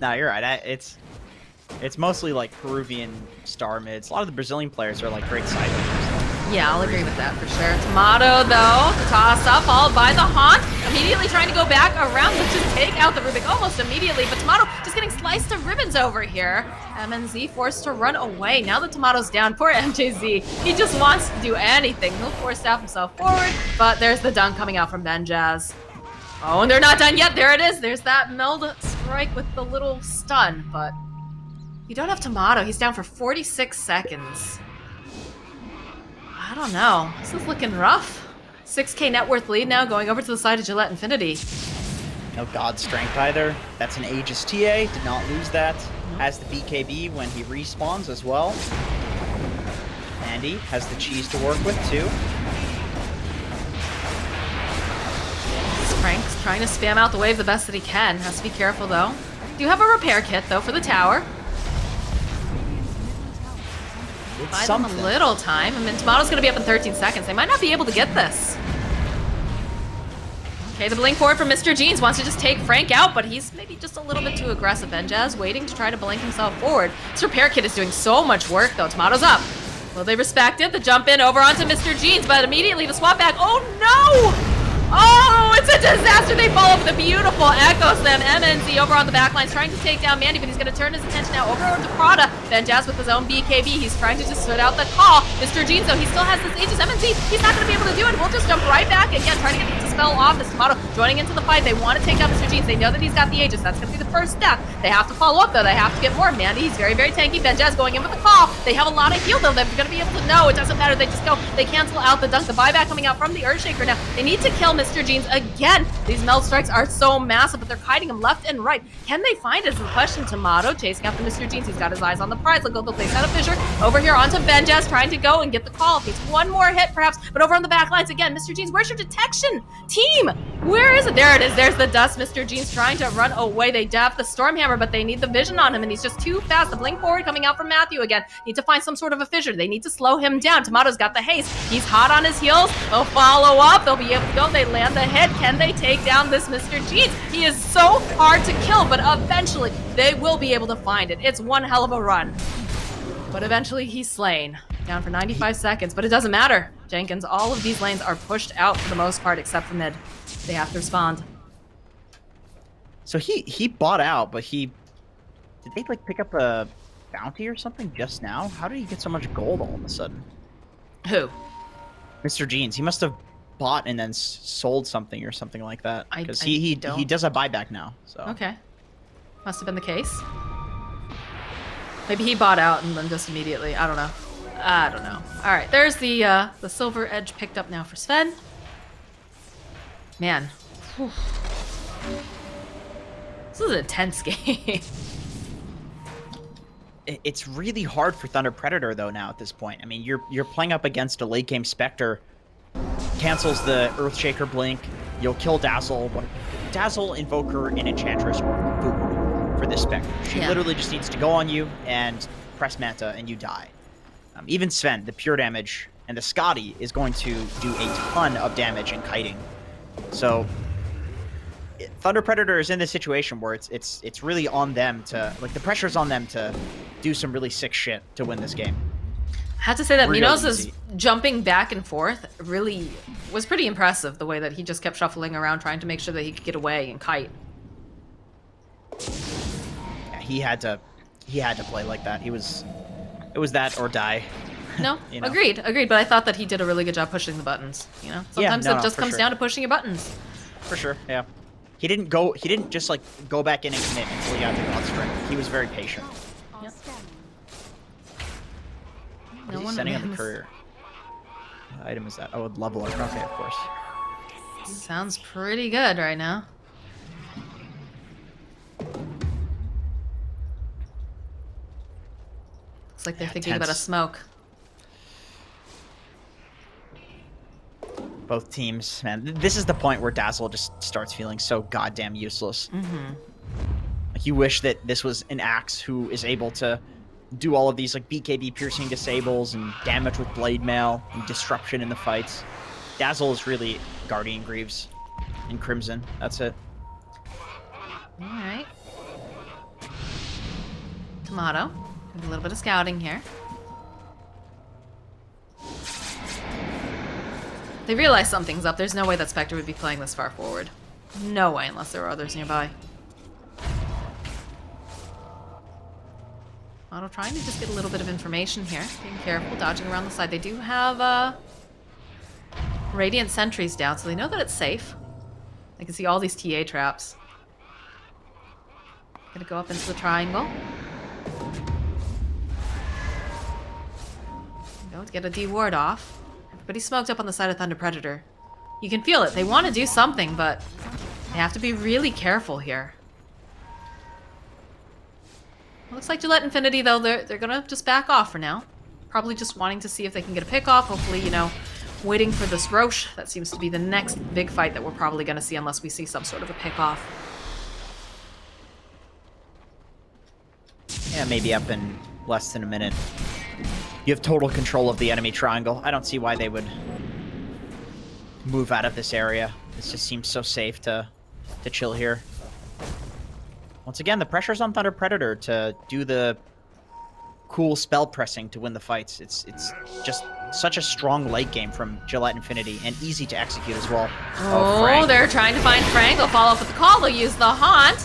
No, you're right. It's mostly like Peruvian star mids. A lot of the Brazilian players are like great side players. Yeah, I'll agree with that for sure. Tomato, though, toss up, followed by the Haunt. Immediately trying to go back around to just take out the Rubik almost immediately, but Tomato just getting sliced to ribbons over here. MNZ forced to run away. Now that Tomato's down, poor MJZ, he just wants to do anything. He'll force staff himself forward, but there's the dunk coming out from Benjaz. Oh, and they're not done yet. There it is. There's that meld strike with the little stun, but you don't have Tomato. He's down for 46 seconds. I don't know. This is looking rough. 6k net worth lead now, going over to the side of Gillette Infinity. No god strength either. That's an Aegis TA. Did not lose that. Has the BKB when he respawns as well. Andy has the cheese to work with too. Frank's trying to spam out the wave the best that he can. Has to be careful though. Do have a repair kit though for the tower. Buy them a little time. I mean, Tomato's going to be up in 13 seconds. They might not be able to get this. Okay, the blink forward from Mr. Jeans wants to just take Frank out, but he's maybe just a little bit too aggressive. Benjaz waiting to try to blink himself forward. This repair kit is doing so much work, though. Tomato's up. Will they respect it? The jump in over onto Mr. Jeans, but immediately the swap back. Oh, no! Oh, it's a disaster. They follow up with a beautiful Echo Slam. MNZ over on the backlines trying to take down Mandy, but he's going to turn his attention now over to Prada. Benjaz with his own BKB. He's trying to just put out the call. Mr. Jeans, though, he still has this Aegis. MNZ, he's not going to be able to do it. We'll just jump right back again, trying to get the dispel off. This Tomato joining into the fight. They want to take down Mr. Jeans. They know that he's got the Aegis. That's going to be the first step. They have to follow up, though. They have to get more. Mandy, he's very, very tanky. Benjaz going in with the call. They have a lot of heal, though. They're going to be able to know. It doesn't matter. They just go. They cancel out the dunk. The buyback coming out from the Earthshaker now. They need to kill Mr. Jeans again. These meld strikes are so massive, but they're kiting him left and right. Can they find it is the question. Tomato chasing after Mr. Jeans. He's got his eyes on the prize. They'll place out a fissure over here onto Benjaz, trying to go and get the call. If he's one more hit, perhaps, but over on the back lines again. Mr. Jeans, where's your detection team? Where is it? There it is. There's the dust. Mr. Jeans trying to run away. They dab the Stormhammer, but they need the vision on him, and he's just too fast. The blink forward coming out from Matthew again. Need to find some sort of a fissure. They need to slow him down. Tomato's got the haste. He's hot on his heels. They'll follow up. They'll be able to go. They land the hit. Can they take down this Mr. Jeans? He is so hard to kill, but eventually they will be able to find it. It's one hell of a run. But eventually he's slain. Down for 95 seconds, but it doesn't matter. Jenkins, all of these lanes are pushed out for the most part, except for mid. They have to respond. So he bought out, but did they like pick up a bounty or something just now? How did he get so much gold all of a sudden? Who? Mr. Jeans. He must have bought and then sold something or something like that. Because he does a buyback now. So okay, must have been the case. Maybe he bought out and then just immediately. I don't know. All right, there's the silver edge picked up now for Sven. Man. Whew. This is an intense game. It's really hard for Thunder Predator though now at this point. I mean, you're playing up against a late game Spectre. Cancels the Earthshaker blink. You'll kill Dazzle. Dazzle, Invoker, and Enchantress are food for this Spectre. She literally just needs to go on you and press Manta and you die. Even Sven, the pure damage, and the Scotty is going to do a ton of damage in kiting. So Thunder Predator is in this situation where it's really on them to, like, the pressure's on them to do some really sick shit to win this game. I have to say that Really Minos' easy. jumping back and forth really was pretty impressive, the way that he just kept shuffling around trying to make sure that he could get away and kite. Yeah, he had to play like that. It was that or die. No, You know? agreed, but I thought that he did a really good job pushing the buttons, you know? Sometimes no, it just for comes sure. down to pushing your buttons. For sure, yeah. He didn't just like go back in and commit until he got the God Strength. He was very patient. Yep. What is he sending on the courier? What item is that? Oh, a leveler. Okay, of course. Sounds pretty good right now. Looks like they're thinking about a tense. smoke. Both teams, man. This is the point where Dazzle just starts feeling so goddamn useless. Mm-hmm. Like, you wish that this was an Axe who is able to do all of these, like, BKB piercing disables and damage with blade mail and disruption in the fights. Dazzle is really Guardian Greaves and Crimson. That's it. Alright. Tomato. A little bit of scouting here. They realize something's up. There's no way that Spectre would be playing this far forward. No way, unless there were others nearby. Auto trying to just get a little bit of information here. Being careful, dodging around the side. They do have Radiant sentries down, so they know that it's safe. I can see all these TA traps. Gonna go up into the triangle. Go to get a D ward off. Everybody's smoked up on the side of Thunder Predator. You can feel it. They want to do something, but they have to be really careful here. Looks like Gillette Infinity, though, they're gonna just back off for now. Probably just wanting to see if they can get a pick off. Hopefully, you know, waiting for this Roche. That seems to be the next big fight that we're probably gonna see unless we see some sort of a pick off. Yeah, maybe up in less than a minute. You have total control of the enemy triangle. I don't see why they would move out of this area. This just seems so safe to chill here. Once again, the pressure's on Thunder Predator to do the cool spell pressing to win the fights. It's just such a strong late game from Gillette Infinity and easy to execute as well. Oh, Frank. they're trying to find Frank. They'll follow up with the call. They'll use the Haunt.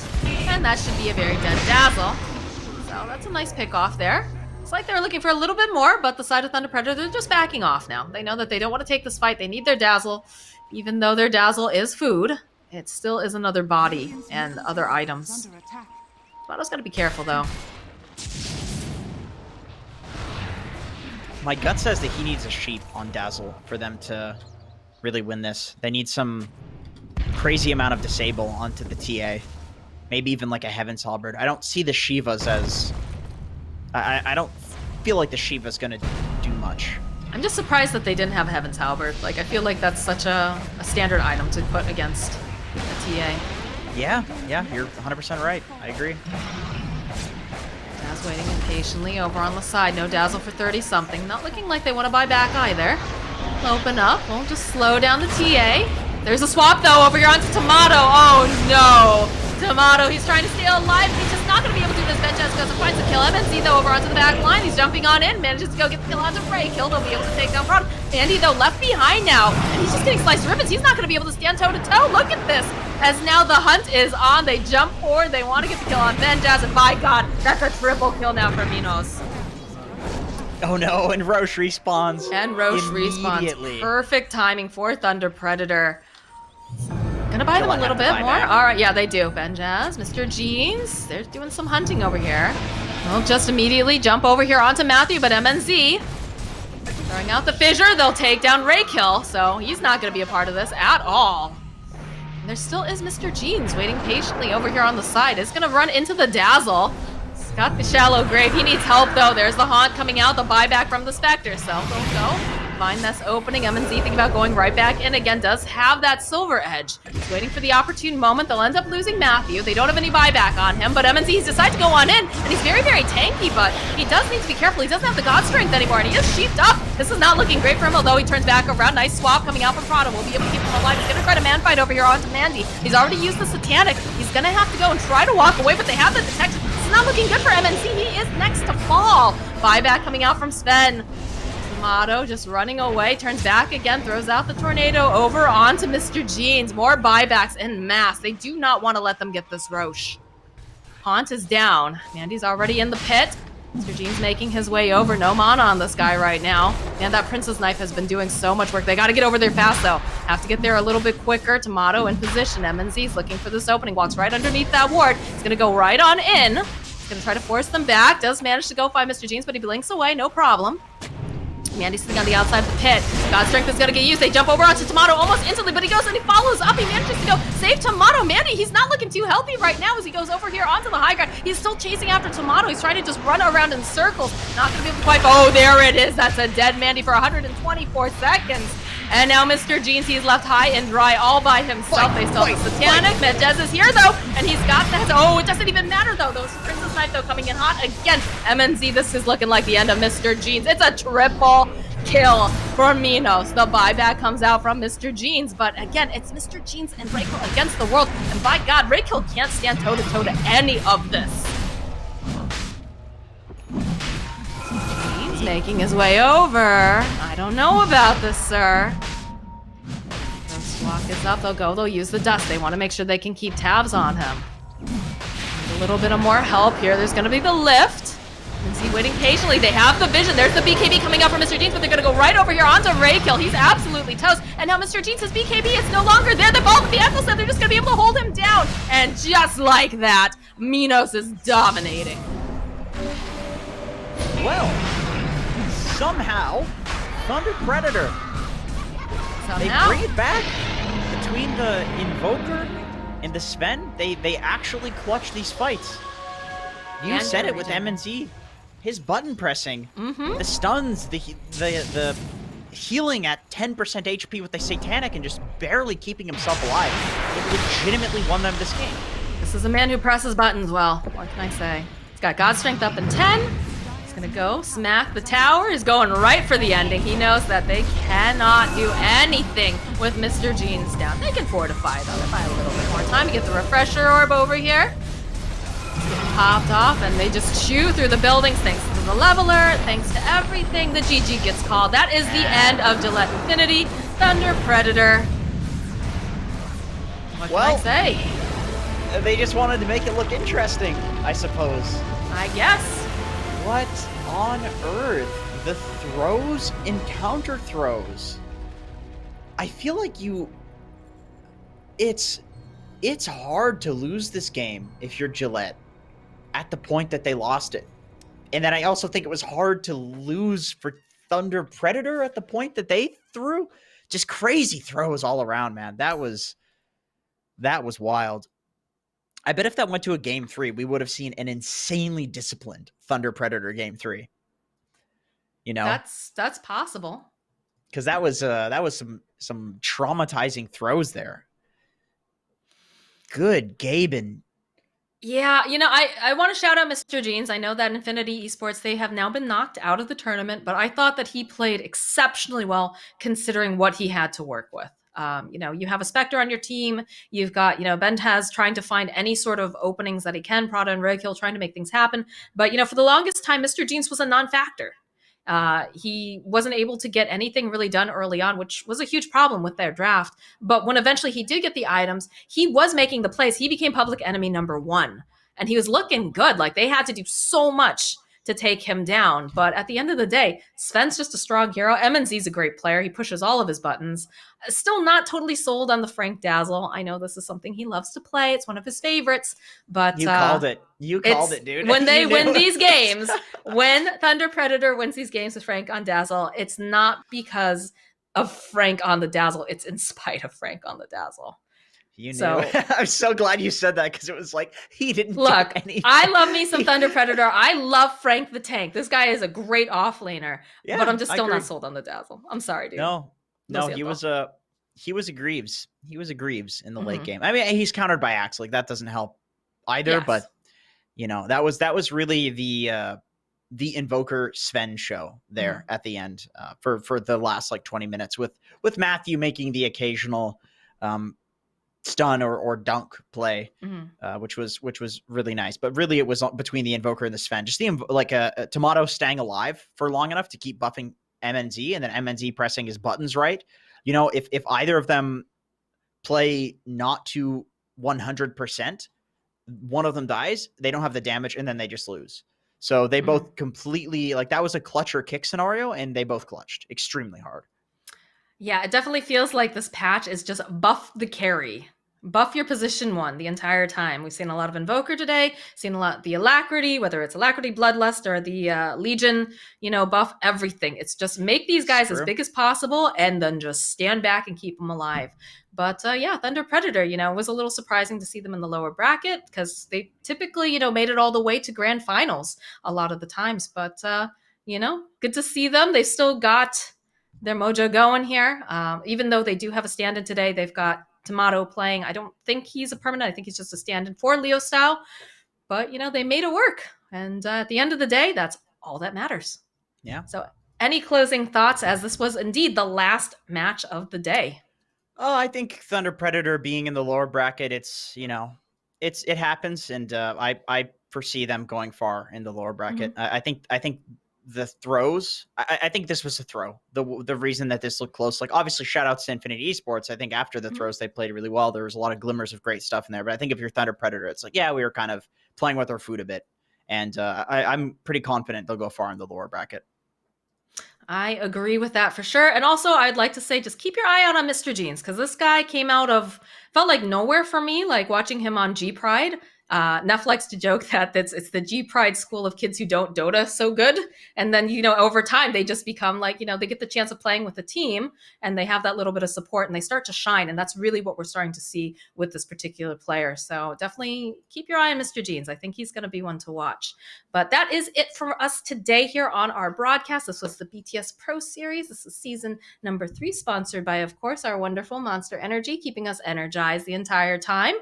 And that should be a very dead Dazzle. So that's a nice pick off there. It's like they're looking for a little bit more, but the side of Thunder Predator, they're just backing off now. They know that they don't want to take this fight. They need their Dazzle. Even though their Dazzle is food, it still is another body and other items. Under attack. Tomato's got to be careful, though. My gut says that he needs a sheep on Dazzle for them to really win this. They need some crazy amount of disable onto the TA. Maybe even like a Heaven's Halberd. I don't see the Shivas as... I don't feel like the Shiva's gonna do much. I'm just surprised that they didn't have Heaven's Halberd. Like, I feel like that's such a standard item to put against a TA. Yeah, you're 100% right. I agree. Daz waiting impatiently over on the side. No Dazzle for 30-something. Not looking like they want to buy back either. Open up. We'll just slow down the TA. There's a swap, though, over here onto Tomato. Oh, no. Tomato, he's trying to stay alive. He's just not going to be able to do this. Ben Jess goes and finds the kill. MNC, though, over onto the back line. He's jumping on in. Manages to go get the kill onto Ray. Kill, they'll be able to take down Ron. Andy, though, left behind now. And he's just getting sliced to ribbons. He's not going to be able to stand toe-to-toe. Look at this. As now the hunt is on. They jump forward. They want to get the kill on Ben Jazz. And my God, that's a triple kill now for Minos. Oh no, and Roche respawns. And Roche respawns. immediately. Perfect timing for Thunder Predator. Gonna buy them a Gillette little have to bit buy more. back. All right, yeah, they do. Ben Jazz, Mr. Jeans, they're doing some hunting over here. They'll just immediately jump over here onto Matthew, but MNZ throwing out the fissure. They'll take down Ray Kill, so he's not gonna be a part of this at all. There still is Mr. Jeans waiting patiently over here on the side. It's gonna run into the Dazzle. He's got the shallow grave. He needs help though. There's the Haunt coming out, the buyback from the Spectre. So don't go. Find this opening. MNZ thinking about going right back in again. Does have that silver edge. He's waiting for the opportune moment. They'll end up losing Matthew. They don't have any buyback on him, but MNZ's decided to go on in, and he's very, very tanky, but he does need to be careful. He doesn't have the God Strength anymore, and he is sheeped up. This is not looking great for him, although he turns back around. Nice swap coming out from Prada. Will be able to keep him alive. He's going to try to man fight over here onto Mandy. He's already used the Satanic. He's going to have to go and try to walk away, but they have the detection. This is not looking good for MNC. He is next to fall. Buyback coming out from Sven. Tomato just running away, turns back again, throws out the tornado over onto Mr. Jeans. More buybacks en masse. They do not want to let them get this Roche. Haunt is down. Mandy's already in the pit. Mr. Jeans making his way over. No mana on this guy right now. And that Princess Knife has been doing so much work. They got to get over there fast, though. Have to get there a little bit quicker. Tomato in position. MNZ's looking for this opening. Walks right underneath that ward. He's going to go right on in. He's going to try to force them back. Does manage to go find Mr. Jeans, but he blinks away. No problem. Mandy's sitting on the outside of the pit. God Strength is going to get used. They jump over onto Tomato almost instantly, but he goes and he follows up. He manages to go save Tomato. Mandy, he's not looking too healthy right now as he goes over here onto the high ground. He's still chasing after Tomato. He's trying to just run around in circles. Not going to be able to quite... Oh, there it is. That's a dead Mandy for 124 seconds. And now Mr. Jeans, he's left high and dry all by himself. They still have the Satanic. Mendez is here, though, and he's got that. Oh, it doesn't even matter, though. Those Princess Knife, though, coming in hot again. MNZ, this is looking like the end of Mr. Jeans. It's a triple kill for Minos. The buyback comes out from Mr. Jeans, but again, it's Mr. Jeans and Raykill against the world. And by God, Raykill can't stand toe-to-toe to any of this. Jeans making his way over. I don't know about this, sir. Swak is up. They'll use the dust. They want to make sure they can keep tabs on him. Need a little bit of more help here. There's going to be the lift. And see, waiting patiently. They have the vision. There's the BKB coming out from Mr. Jeans, but they're going to go right over here onto Raykill. He's absolutely toast. And now Mr. Jeans' BKB is no longer there. They fall with the Echo Set. They're just going to be able to hold him down. And just like that, Minos is dominating. Well, somehow, Thunder Predator. They bring it back between the Invoker and the Sven. They actually clutch these fights. You said it with MNZ. His button pressing, the stuns, the healing at 10% HP with the Satanic and just barely keeping himself alive. It legitimately won them this game. This is a man who presses buttons well. What can I say? He's got God Strength up in 10. He's gonna go smack the tower. He's going right for the ending. He knows that they cannot do anything with Mr. Jeans down. They can fortify though. They buy a little bit more time to get the refresher orb over here. Popped off, and they just chew through the buildings thanks to the leveler, thanks to everything. The GG gets called. That is the end of Gillette Infinity. Thunder Predator. What can I say? They just wanted to make it look interesting, I suppose. I guess. What on earth? The throws and counter throws. I feel like it's hard to lose this game if you're Gillette at the point that they lost it. And then I also think it was hard to lose for Thunder Predator at the point that they threw. Just crazy throws all around, man. That was wild. I bet if that went to a game 3, we would have seen an insanely disciplined Thunder Predator game 3. You know? That's possible. Because that was some traumatizing throws there. Good, Gaben. Yeah, I want to shout out Mr. Jeans. I know that Infinity Esports, they have now been knocked out of the tournament, but I thought that he played exceptionally well considering what he had to work with. You have a Spectre on your team. You've got, Bentaz trying to find any sort of openings that he can. Prada and Raykill trying to make things happen. But, for the longest time, Mr. Jeans was a non-factor. He wasn't able to get anything really done early on, which was a huge problem with their draft. But when eventually he did get the items, he was making the plays. He became public enemy number 1. And he was looking good. Like, they had to do so much to take him down. But at the end of the day, Sven's just a strong hero. MNZ's a great player. He pushes all of his buttons. Still not totally sold on the Frank Dazzle. I know this is something he loves to play. It's one of his favorites. But you called it. You called it, dude. When they win these games, when Thunder Predator wins these games with Frank on Dazzle, it's not because of Frank on the Dazzle. It's in spite of Frank on the Dazzle. You knew. So I'm so glad you said that because it was like he didn't look, do anything. I love me some Thunder Predator. I love Frank the Tank. This guy is a great off laner, but I'm just I still agree. not sold on the Dazzle. I'm sorry, dude. No, Lo no, siento. he was a Greaves. He was a Greaves in the late Mhm. game. I mean, he's countered by Axe. Like that doesn't help either. Yes. But that was really the Invoker Sven show there at the end for the last like 20 minutes with Matthew making the occasional stun or dunk play, which was really nice. But really, it was between the Invoker and the Sven. Just a Tomato staying alive for long enough to keep buffing MNZ, and then MNZ pressing his buttons right. If either of them play not to 100%, one of them dies, they don't have the damage, and then they just lose. So they both completely, like, that was a clutch or kick scenario, and they both clutched extremely hard. Yeah, it definitely feels like this patch is just buff the carry. Buff your position one the entire time. We've seen a lot of Invoker today, seen a lot of the Alacrity, whether it's Alacrity, Bloodlust, or the Legion, buff everything. It's just make these guys as big as possible and then just stand back and keep them alive. But yeah, Thunder Predator, it was a little surprising to see them in the lower bracket because they typically, made it all the way to grand finals a lot of the times. But, good to see them. They've still got their mojo going here. Even though they do have a stand-in today, they've got Tomato playing. I don't think he's a permanent. I think he's just a stand-in for Leo Style. But, they made it work. And at the end of the day, that's all that matters. Yeah. So any closing thoughts, as this was indeed the last match of the day? Oh, I think Thunder Predator being in the lower bracket, it happens. And I foresee them going far in the lower bracket. I think the throws, I think this was a throw. The reason that this looked close, like obviously shout outs to Infinite Esports. I think after the throws, they played really well. There was a lot of glimmers of great stuff in there. But I think if you're Thunder Predator, it's like, yeah, we were kind of playing with our food a bit. And I'm pretty confident they'll go far in the lower bracket. I agree with that for sure. And also, I'd like to say, just keep your eye out on Mr. Jeans, because this guy came out of, felt like nowhere for me, like watching him on G Pride. Neff likes to joke that it's the G Pride school of kids who don't Dota so good. And then, over time, they just become like, they get the chance of playing with a team and they have that little bit of support and they start to shine. And that's really what we're starting to see with this particular player. So definitely keep your eye on Mr. Jeans. I think he's going to be one to watch. But that is it for us today here on our broadcast. This was the BTS Pro Series. This is season number 3, sponsored by, of course, our wonderful Monster Energy, keeping us energized the entire time.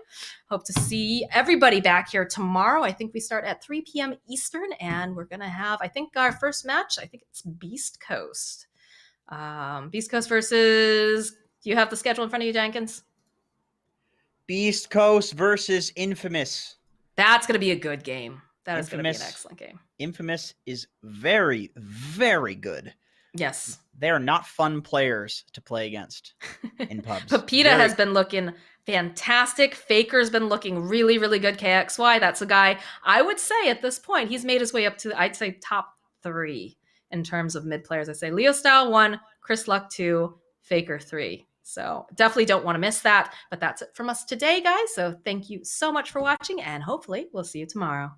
Hope to see everybody back here tomorrow. I think we start at 3 p.m. Eastern, and we're going to have, I think, our first match. I think it's Beast Coast. Beast Coast versus, do you have the schedule in front of you, Jenkins? Beast Coast versus Infamous. That's going to be a good game. That is going to be an excellent game. Infamous is very, very good. Yes. They are not fun players to play against in pubs. Pepita has been looking fantastic. Faker's been looking really, really good. KXY, that's a guy I would say at this point, he's made his way up to, I'd say, top 3 in terms of mid players. I say Leo Style 1, Chris Luck 2, Faker 3. So definitely don't want to miss that. But that's it from us today, guys. So thank you so much for watching, and hopefully we'll see you tomorrow.